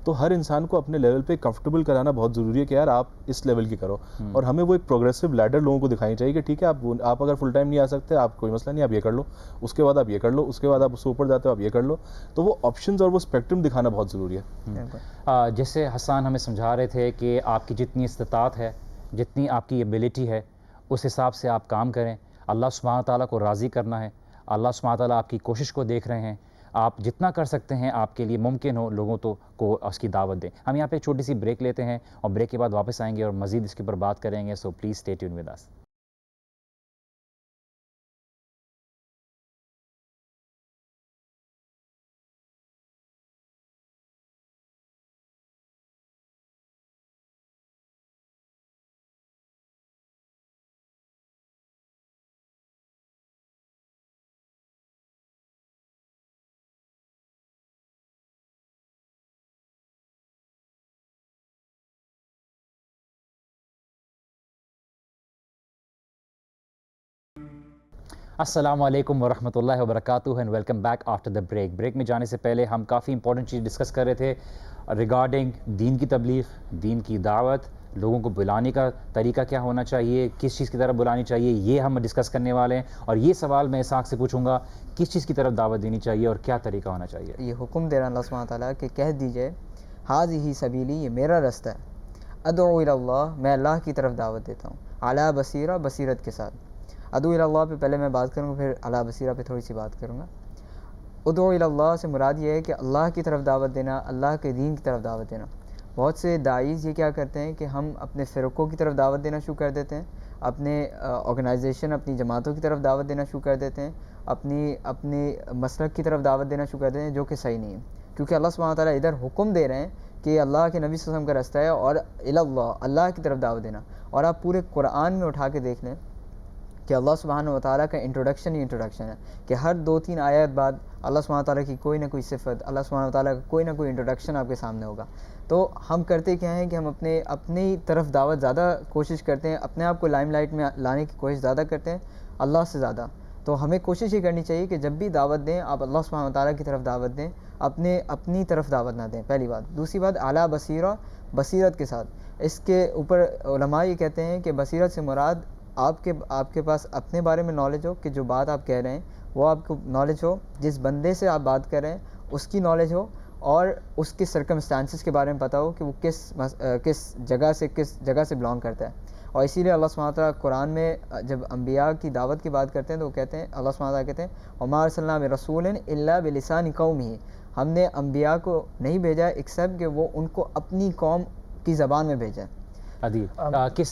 تو ہر انسان کو اپنے لیول پہ کمفرٹیبل کرانا بہت ضروری ہے کہ یار آپ اس لیول کی کرو. اور ہمیں وہ ایک پروگریسو لیڈر لوگوں کو دکھانی چاہیے کہ ٹھیک ہے آپ اگر فل ٹائم نہیں آ سکتے، آپ کوئی مسئلہ نہیں، آپ یہ کر لو، اس کے بعد آپ یہ کر لو، اس کے بعد آپ اس سے اوپر جاتے ہو، آپ یہ کر لو. تو وہ آپشنز اور وہ اسپیکٹرم دکھانا بہت ضروری ہے. جیسے حسان ہمیں سمجھا رہے تھے کہ آپ کی جتنی استطاعت ہے، جتنی آپ کی ایبلٹی ہے، اس حساب سے آپ کام کریں. اللہ سبحانہ تعالیٰ کو راضی کرنا ہے. اللہ سبحانہ تعالیٰ آپ کی کوشش کو دیکھ رہے ہیں. آپ جتنا کر سکتے ہیں آپ کے لیے ممکن ہو لوگوں کو اس کی دعوت دیں. ہم یہاں پہ ایک چھوٹی سی بریک لیتے ہیں، اور بریک کے بعد واپس آئیں گے اور مزید اس کے اوپر بات کریں گے. So please stay tune with us. السلام علیکم ورحمۃ اللہ وبرکاتہ and welcome back after the break. Break میں جانے سے پہلے ہم کافی امپورٹنٹ چیز ڈسکس کر رہے تھے ریگارڈنگ دین کی تبلیغ, دین کی دعوت, لوگوں کو بلانے کا طریقہ کیا ہونا چاہیے, کس چیز کی طرف بلانی چاہیے, یہ ہم ڈسکس کرنے والے ہیں. اور یہ سوال میں اسحاق سے پوچھوں گا, کس چیز کی طرف دعوت دینی چاہیے اور کیا طریقہ ہونا چاہیے؟ یہ حکم دے رہا اللہ سبحانہ تعالیٰ کہ کہہ دیجئے ہاذہ سبیلی, یہ میرا رستہ ہے, ادعو الی اللہ, میں اللہ کی طرف دعوت دیتا ہوں, علی بصیرہ, بصیرت کے ساتھ. ادعو الی اللہ پہ پہلے میں بات کروں گا, پھر علی بصیرہ پہ تھوڑی سی بات کروں گا. ادعو الی اللہ سے مراد یہ ہے کہ اللہ کی طرف دعوت دینا, اللہ کے دین کی طرف دعوت دینا. بہت سے داعیز یہ کیا کرتے ہیں کہ ہم اپنے فرقوں کی طرف دعوت دینا شروع کر دیتے ہیں, اپنے آرگنائزیشن, اپنی جماعتوں کی طرف دعوت دینا شروع کر دیتے ہیں, اپنی مسلک کی طرف دعوت دینا شروع کر دیتے ہیں, جو کہ صحیح نہیں ہے. کیونکہ اللہ سبحانہ تعالیٰ ادھر حکم دے رہے ہیں کہ اللہ کے نبی صلی اللہ علیہ وسلم کا رستہ ہے اور الی اللہ, اللہ کی طرف دعوت دینا. اور آپ پورے قرآن میں اٹھا کے دیکھ لیں کہ اللہ سبحانہ و تعالیٰ کا انٹروڈکشن ہی انٹروڈکشن ہے, کہ ہر 2-3 آیت بعد اللہ سبحانہ تعالیٰ کی کوئی نہ کوئی صفت, اللہ سبحانہ و تعالیٰ کا کوئی نہ کوئی انٹروڈکشن آپ کے سامنے ہوگا. تو ہم کرتے کیا ہیں کہ ہم اپنی طرف دعوت زیادہ کوشش کرتے ہیں, اپنے آپ کو لائم لائٹ میں لانے کی کوشش زیادہ کرتے ہیں اللہ سے زیادہ. تو ہمیں کوشش یہ کرنی چاہیے کہ جب بھی دعوت دیں آپ اللہ سبحانہ و تعالیٰ کی طرف دعوت دیں, اپنی طرف دعوت نہ دیں, پہلی بات. دوسری بات, اعلیٰ بصیرہ, بصیرت کے ساتھ. اس کے اوپر علماء یہ کہتے ہیں کہ بصیرت سے مراد آپ کے پاس اپنے بارے میں نالج ہو, کہ جو بات آپ کہہ رہے ہیں وہ آپ کو نالج ہو, جس بندے سے آپ بات کر رہے ہیں اس کی نالج ہو, اور اس کے سرکمسٹانسز کے بارے میں پتہ ہو کہ وہ کس جگہ سے بلانگ کرتا ہے. اور اسی لیے اللہ سبحانہ تعالیٰ قرآن میں جب انبیاء کی دعوت کی بات کرتے ہیں تو وہ کہتے ہیں, اللہ سبحانہ تعالیٰ کہتے ہیں وما ارسلنا من رسول الا بلسان قومہ, ہم نے انبیاء کو نہیں بھیجا ایکسیپٹ کہ وہ ان کو اپنی قوم کی زبان میں بھیجا. عدیل, کس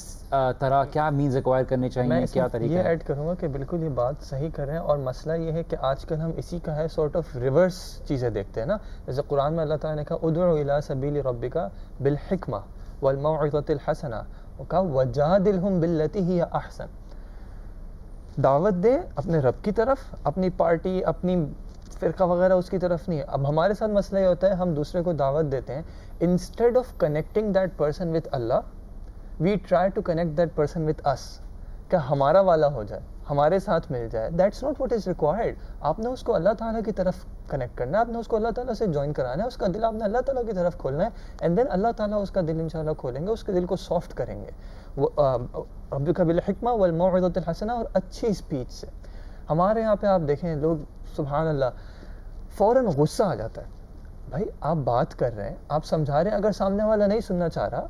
طرح کیا مینز ایکوائر کرنے چاہیے, کیا طریقہ یہ ہے؟ ایڈ کروں گا کہ بالکل یہ بات صحیح کر رہے ہیں, اور مسئلہ یہ ہے کہ آج کل ہم اسی کا ہے سارٹ آف ریورس چیزیں دیکھتے ہیں نا. جیسے قرآن میں اللہ تعالیٰ نے کہا ادعو الی سبیل ربک بالحکمہ والموعظۃ الحسنہ, وہ کہا وجادلہم باللتی ہی احسن. دعوت دے اپنے رب کی طرف, اپنی پارٹی, اپنی فرقہ وغیرہ اس کی طرف نہیں. اب ہمارے ساتھ مسئلہ یہ ہوتا ہے, ہم دوسرے کو دعوت دیتے ہیں, instead of connecting that person with اللہ, we try to connect that person with us, کہ ہمارا والا ہو جائے, ہمارے ساتھ مل جائے. That's not what is required. آپ نے اس کو اللہ تعالیٰ کی طرف کنیکٹ کرنا ہے, آپ نے اس کو اللہ تعالیٰ سے جوائن کرانا ہے, اس کا دل آپ نے اللہ تعالیٰ کی طرف کھولنا ہے, اینڈ دین اللہ تعالیٰ اس کا دل انشاءاللہ کھولیں گے, اس کے دل کو سافٹ کریں گے. وہ ربک بالحکمہ والموعظۃ الحسنہ, اور اچھی اسپیچ سے. ہمارے یہاں پہ آپ دیکھیں لوگ سبحان اللہ فوراً غصہ آ جاتا ہے. بھائی آپ بات کر رہے ہیں, آپ سمجھا رہے ہیں, اگر سامنے والا نہیں سننا چاہ رہا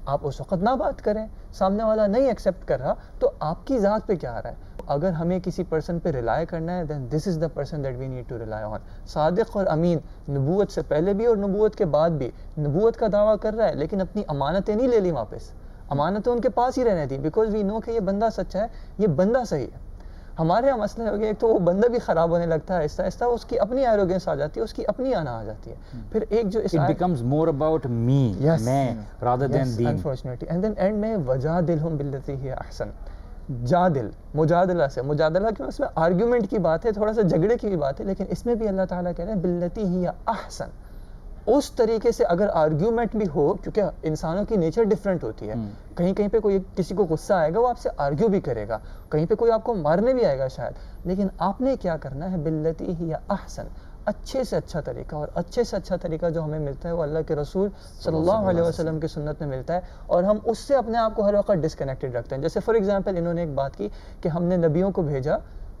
آپ اس وقت نہ بات کریں. سامنے والا نہیں ایکسیپٹ کر رہا تو آپ کی ذات پہ کیا آ رہا ہے؟ اگر ہمیں کسی پرسن پہ ریلائی کرنا ہے then this is the person that we need to rely on. صادق اور امین, نبوت سے پہلے بھی اور نبوت کے بعد بھی نبوت کا دعویٰ کر رہا ہے, لیکن اپنی امانتیں نہیں لے لی واپس. امانتیں ان کے پاس ہی رہنے دی, بیکاز وی نو کہ یہ بندہ سچا ہے, یہ بندہ صحیح ہے. ہمارے یہاں مسئلہ ہو گیا, ایک تو وہ بندہ بھی خراب ہونے لگتا ہے آہستہ آہستہ, اس کی اپنی ایروگینس آ جاتی ہے, اس کی اپنی آنا آ جاتی ہے. پھر ایک جو It becomes more about me, میں, rather than deen. Unfortunately. And then end میں وجادلہم باللتی ہی احسن. جادل, مجادلہ سے, مجادلہ کیوں, اس میں آرگیومنٹ کی بات ہے, تھوڑا سا جھگڑے کی بھی بات ہے, لیکن اس میں بھی اللہ تعالیٰ کہہ رہے ہیں باللتی ہی احسن. اس طریقے سے اگر آرگیومنٹ بھی ہو, کیونکہ انسانوں کی نیچر ڈفرینٹ ہوتی ہے, کہیں پہ کوئی کسی کو غصہ آئے گا وہ آپ سے آرگیو بھی کرے گا, کہیں پہ کوئی آپ کو مارنے بھی آئے گا شاید, لیکن آپ نے کیا کرنا ہے باللتی ہی احسن, اچھے سے اچھا طریقہ. اور اچھے سے اچھا طریقہ جو ہمیں ملتا ہے وہ اللہ کے رسول صلی اللہ علیہ وسلم کی سنت میں ملتا ہے, اور ہم اس سے اپنے آپ کو ہر وقت ڈسکنیکٹڈ رکھتے ہیں. جیسے فار ایگزامپل انہوں نے ایک بات کی کہ ہم نے نبیوں کو بھیجا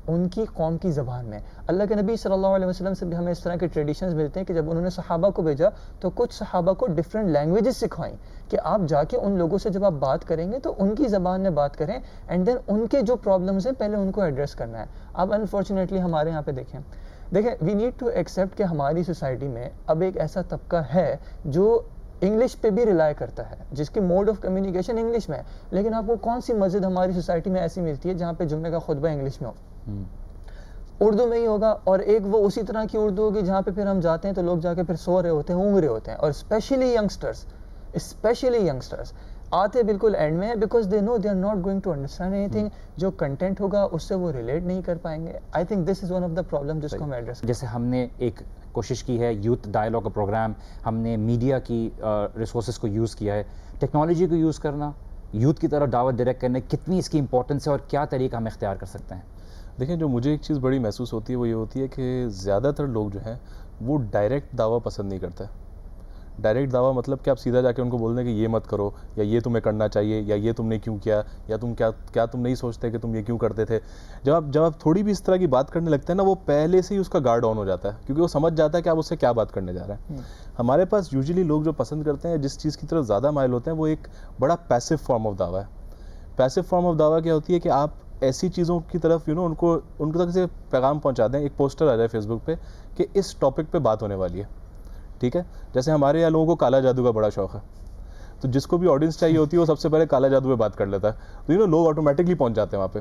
ان کی قوم کی زبان میں. اللہ کے نبی صلی اللہ علیہ وسلم سے بھی ہمیں اس طرح کے ٹریڈیشنز ملتے ہیں کہ جب انہوں نے صحابہ کو بھیجا تو کچھ صحابہ کو ڈفرینٹ لینگویجز سکھوائیں کہ آپ جا کے ان لوگوں سے جب آپ بات کریں گے تو ان کی زبان میں بات کریں, اینڈ دین ان کے جو پرابلمز ہیں پہلے ان کو ایڈریس کرنا ہے. اب انفارچونیٹلی ہمارے یہاں پہ دیکھیں وی نیڈ ٹو ایکسیپٹ کہ ہماری سوسائٹی میں اب ایک ایسا طبقہ ہے جو انگلش پہ بھی ریلائی کرتا ہے, جس کی موڈ آف کمیونیکیشن انگلش میں ہے. لیکن آپ کو کون سی مسجد ہماری سوسائٹی میں ایسی ملتی ہے جہاں پہ جمعے کا خطبہ انگلش میں ہو, اردو میں ہی ہوگا, اور ایک وہ اسی طرح کی اردو ہوگی جہاں پہ پھر ہم جاتے ہیں تو لوگ جا کے پھر سو رہے ہوتے ہیں, اونگ رہے ہوتے ہیں. اور اسپیشلی ینگسٹرز آتے بالکل اینڈ میں, because they know they are not going to understand anything. جو کنٹینٹ ہوگا اس سے وہ ریلیٹ نہیں کر پائیں گے. I think this is one of the problem جس کو ہم ایڈریس. جیسے ہم نے ایک کوشش کی ہے یوتھ ڈائلاگ کا پروگرام, ہم نے میڈیا کی ریسورسز کو یوز کیا ہے, ٹیکنالوجی کو یوز کرنا, یوتھ کی طرف دعوت ڈائریکٹ کرنے, کتنی اس کی امپورٹنس ہے اور کیا طریقہ ہم اختیار کر سکتے ہیں؟ دیکھیں جو مجھے ایک چیز بڑی محسوس ہوتی ہے وہ یہ ہوتی ہے کہ زیادہ تر لوگ جو ہیں وہ ڈائریکٹ دعویٰ پسند نہیں کرتے. ڈائریکٹ دعویٰ مطلب کہ آپ سیدھا جا کے ان کو بول دیں کہ یہ مت کرو, یا یہ تمہیں کرنا چاہیے, یا یہ تم نے کیوں کیا, یا تم کیا تم نہیں سوچتے کہ تم یہ کیوں کرتے تھے. جب آپ تھوڑی بھی اس طرح کی بات کرنے لگتے ہیں نا, وہ پہلے سے ہی اس کا گارڈ آن ہو جاتا ہے, کیونکہ وہ سمجھ جاتا ہے کہ آپ اس سے کیا بات کرنے جا رہے ہیں. ہمارے پاس یوزلی لوگ جو پسند کرتے ہیں, جس چیز کی طرف زیادہ مائل ہوتے ہیں, وہ ایک بڑا پیسو فارم آف دعویٰ ہے. پیسو فارم آف دعویٰ کیا ہوتی ہے کہ آپ ایسی چیزوں کی طرف ان کو تک سے پیغام پہنچا دیں, ایک پوسٹر آ جائے فیس بک پہ کہ اس ٹاپک پہ بات ہونے والی ہے, ٹھیک ہے. جیسے ہمارے یہاں لوگوں کو کالا جادو کا بڑا شوق ہے, تو جس کو بھی آڈینس چاہیے ہوتی ہے وہ سب سے پہلے کالا جادو پہ بات کر لیتا ہے, تو لوگ آٹومیٹکلی پہنچ جاتے ہیں وہاں پہ.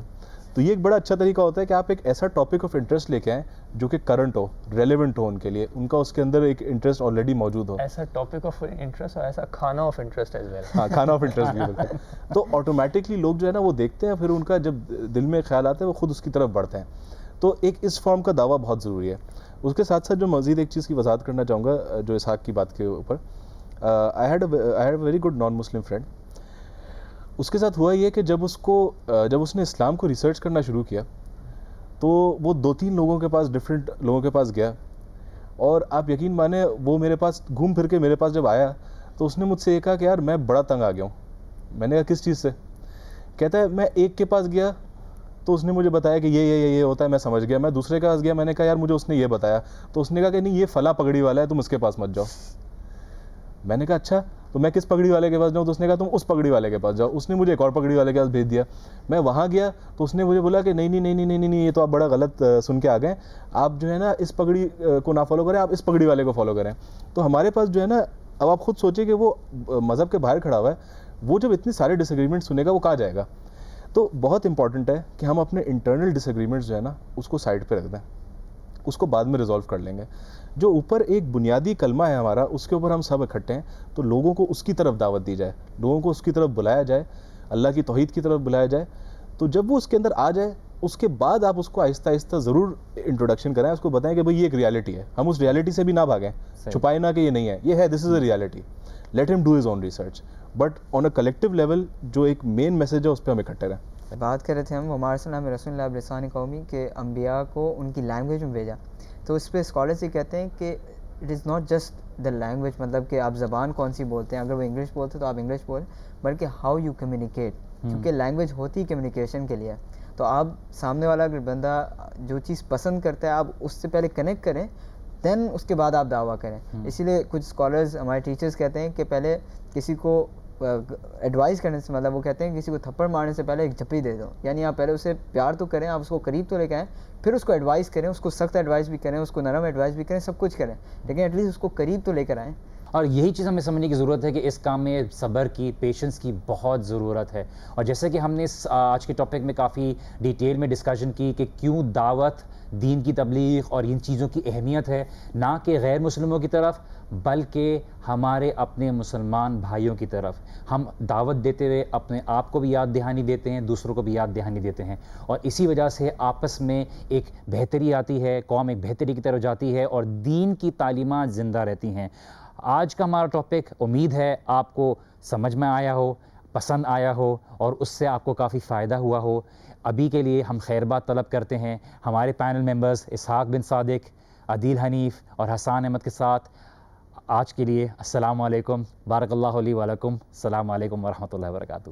تو یہ ایک بڑا اچھا طریقہ ہوتا ہے کہ آپ ایک ایسا ٹاپک آف انٹرسٹ لے کے آئیں جو کہ کرنٹ ہو, ریلیونٹ ہو ان کے لیے, ان کا اس کے اندر ایک انٹرسٹ آلریڈی موجود ہو. ایسا ٹاپک آف انٹرسٹ اور ایسا کھانا آف انٹرسٹ ایز ویل. ہاں, کھانا آف انٹرسٹ بھی ہوتا ہے. تو آٹومیٹکلی لوگ جو ہے نا وہ دیکھتے ہیں, پھر ان کا جب دل میں خیال آتا ہے وہ خود اس کی طرف بڑھتے ہیں. تو ایک اس فارم کا دعویٰ بہت ضروری ہے. اس کے ساتھ ساتھ جو مزید ایک چیز کی وضاحت کرنا چاہوں گا جو اسحاق کی بات کے اوپر, I had a very good non Muslim friend. اس کے ساتھ ہوا یہ کہ جب اس نے اسلام کو ریسرچ کرنا شروع کیا تو وہ 2-3 لوگوں کے پاس, ڈفرینٹ لوگوں کے پاس گیا, اور آپ یقین مانیں وہ میرے پاس گھوم پھر کے میرے پاس جب آیا تو اس نے مجھ سے یہ کہا کہ یار میں بڑا تنگ آ گیا ہوں. میں نے کہا کس چیز سے؟ کہتا ہے میں ایک کے پاس گیا تو اس نے مجھے بتایا کہ یہ ہوتا ہے, میں سمجھ گیا. میں دوسرے کے پاس گیا, میں نے کہا یار مجھے اس نے یہ بتایا, تو اس نے کہا کہ نہیں یہ فلاں پگڑی والا ہے, تم اس کے پاس مت جاؤ. میں نے کہا اچھا تو میں کس پگڑی والے کے پاس جاؤں؟ تو اس نے کہا تم اس پگڑی والے کے پاس جاؤ. اس نے مجھے ایک اور پگڑی والے کے پاس بھیج دیا. میں وہاں گیا تو اس نے مجھے بولا کہ نہیں یہ تو آپ بڑا غلط سن کے آ گئے, آپ جو ہے نا اس پگڑی کو نہ فالو کریں, آپ اس پگڑی والے کو فالو کریں. تو ہمارے پاس جو ہے نا, اب آپ خود سوچیں کہ وہ مذہب کے باہر کھڑا ہوا ہے, وہ جب اتنے سارے ڈس ایگریمنٹ سنے گا وہ کہاں جائے گا. تو بہت امپورٹنٹ ہے کہ ہم اپنے انٹرنل ڈس ایگریمنٹس جو ہے نا اس کو سائڈ پہ رکھ دیں, اس کو بعد میں ریزالو کر لیں گے. جو اوپر ایک بنیادی کلمہ ہے ہمارا, اس کے اوپر ہم سب اکٹھے ہیں, تو لوگوں کو اس کی طرف دعوت دی جائے, لوگوں کو اس کی طرف بلایا جائے, اللہ کی توحید کی طرف بلایا جائے. تو جب وہ اس کے اندر آ جائے اس کے بعد آپ اس کو آہستہ آہستہ ضرور انٹروڈکشن کرائیں, اس کو بتائیں کہ بھئی یہ ایک ریالٹی ہے, ہم اس ریالٹی سے بھی نہ بھاگیں, چھپائیں نہ کہ یہ نہیں ہے, یہ ہے, دس از اے ریالٹی, لیٹ ہم do his own research, but on a collective level جو ایک مین میسج ہے اس پہ ہم اکٹھے رہیں. بات کر رہے تھے ہم ہمارے سلام رسول اللہ بلسان قومی کہ انبیاء کو ان کی لینگویج میں بھیجا. تو اس پہ اسکالرس یہ کہتے ہیں کہ it is not just the language, مطلب کہ آپ زبان کون سی بولتے ہیں, اگر وہ انگلش بولتے تو آپ انگلش بولیں, بلکہ ہاؤ یو کمیونیکیٹ, کیونکہ لینگویج ہوتی کمیونیکیشن کے لیے. تو آپ سامنے والا اگر بندہ جو چیز پسند کرتا ہے آپ اس سے پہلے کنیکٹ کریں, دین اس کے بعد آپ دعویٰ کریں. اسی لیے کچھ اسکالرز ہمارے ٹیچرز کہتے ہیں کہ پہلے کسی کو ایڈوائز کرنے سے, مطلب وہ کہتے ہیں کسی کو تھپڑ مارنے سے پہلے ایک جھپی دے دو, یعنی آپ پہلے اسے پیار تو کریں, آپ اس کو قریب تو لے کے آئیں, پھر اس کو ایڈوائز کریں, اس کو سخت ایڈوائز بھی کریں, اس کو نرم ایڈوائز بھی کریں, سب کچھ کریں, لیکن ایٹ لیسٹ اس کو قریب تو لے کر آئیں. اور یہی چیز ہمیں سمجھنے کی ضرورت ہے کہ اس کام میں صبر کی, پیشنس کی بہت ضرورت ہے. اور جیسے کہ ہم نے آج کے ٹاپک میں کافی ڈیٹیل میں ڈسکشن کی کہ کیوں دعوت, دین کی تبلیغ اور ان چیزوں کی اہمیت ہے, نہ کہ غیر مسلموں کی طرف بلکہ ہمارے اپنے مسلمان بھائیوں کی طرف. ہم دعوت دیتے ہوئے اپنے آپ کو بھی یاد دہانی دیتے ہیں, دوسروں کو بھی یاد دہانی دیتے ہیں, اور اسی وجہ سے آپس میں ایک بہتری آتی ہے, قوم ایک بہتری کی طرف جاتی ہے اور دین کی تعلیمات زندہ رہتی ہیں. آج کا ہمارا ٹاپک امید ہے آپ کو سمجھ میں آیا ہو, پسند آیا ہو اور اس سے آپ کو کافی فائدہ ہوا ہو. ابھی کے لیے ہم خیر بات طلب کرتے ہیں ہمارے پینل ممبرز اسحاق بن صادق, عدیل حنیف اور حسان احمد کے ساتھ. آج کے لیے السلام علیکم, بارک اللہ علی ولکم, السلام علیکم ورحمۃ اللہ وبرکاتہ.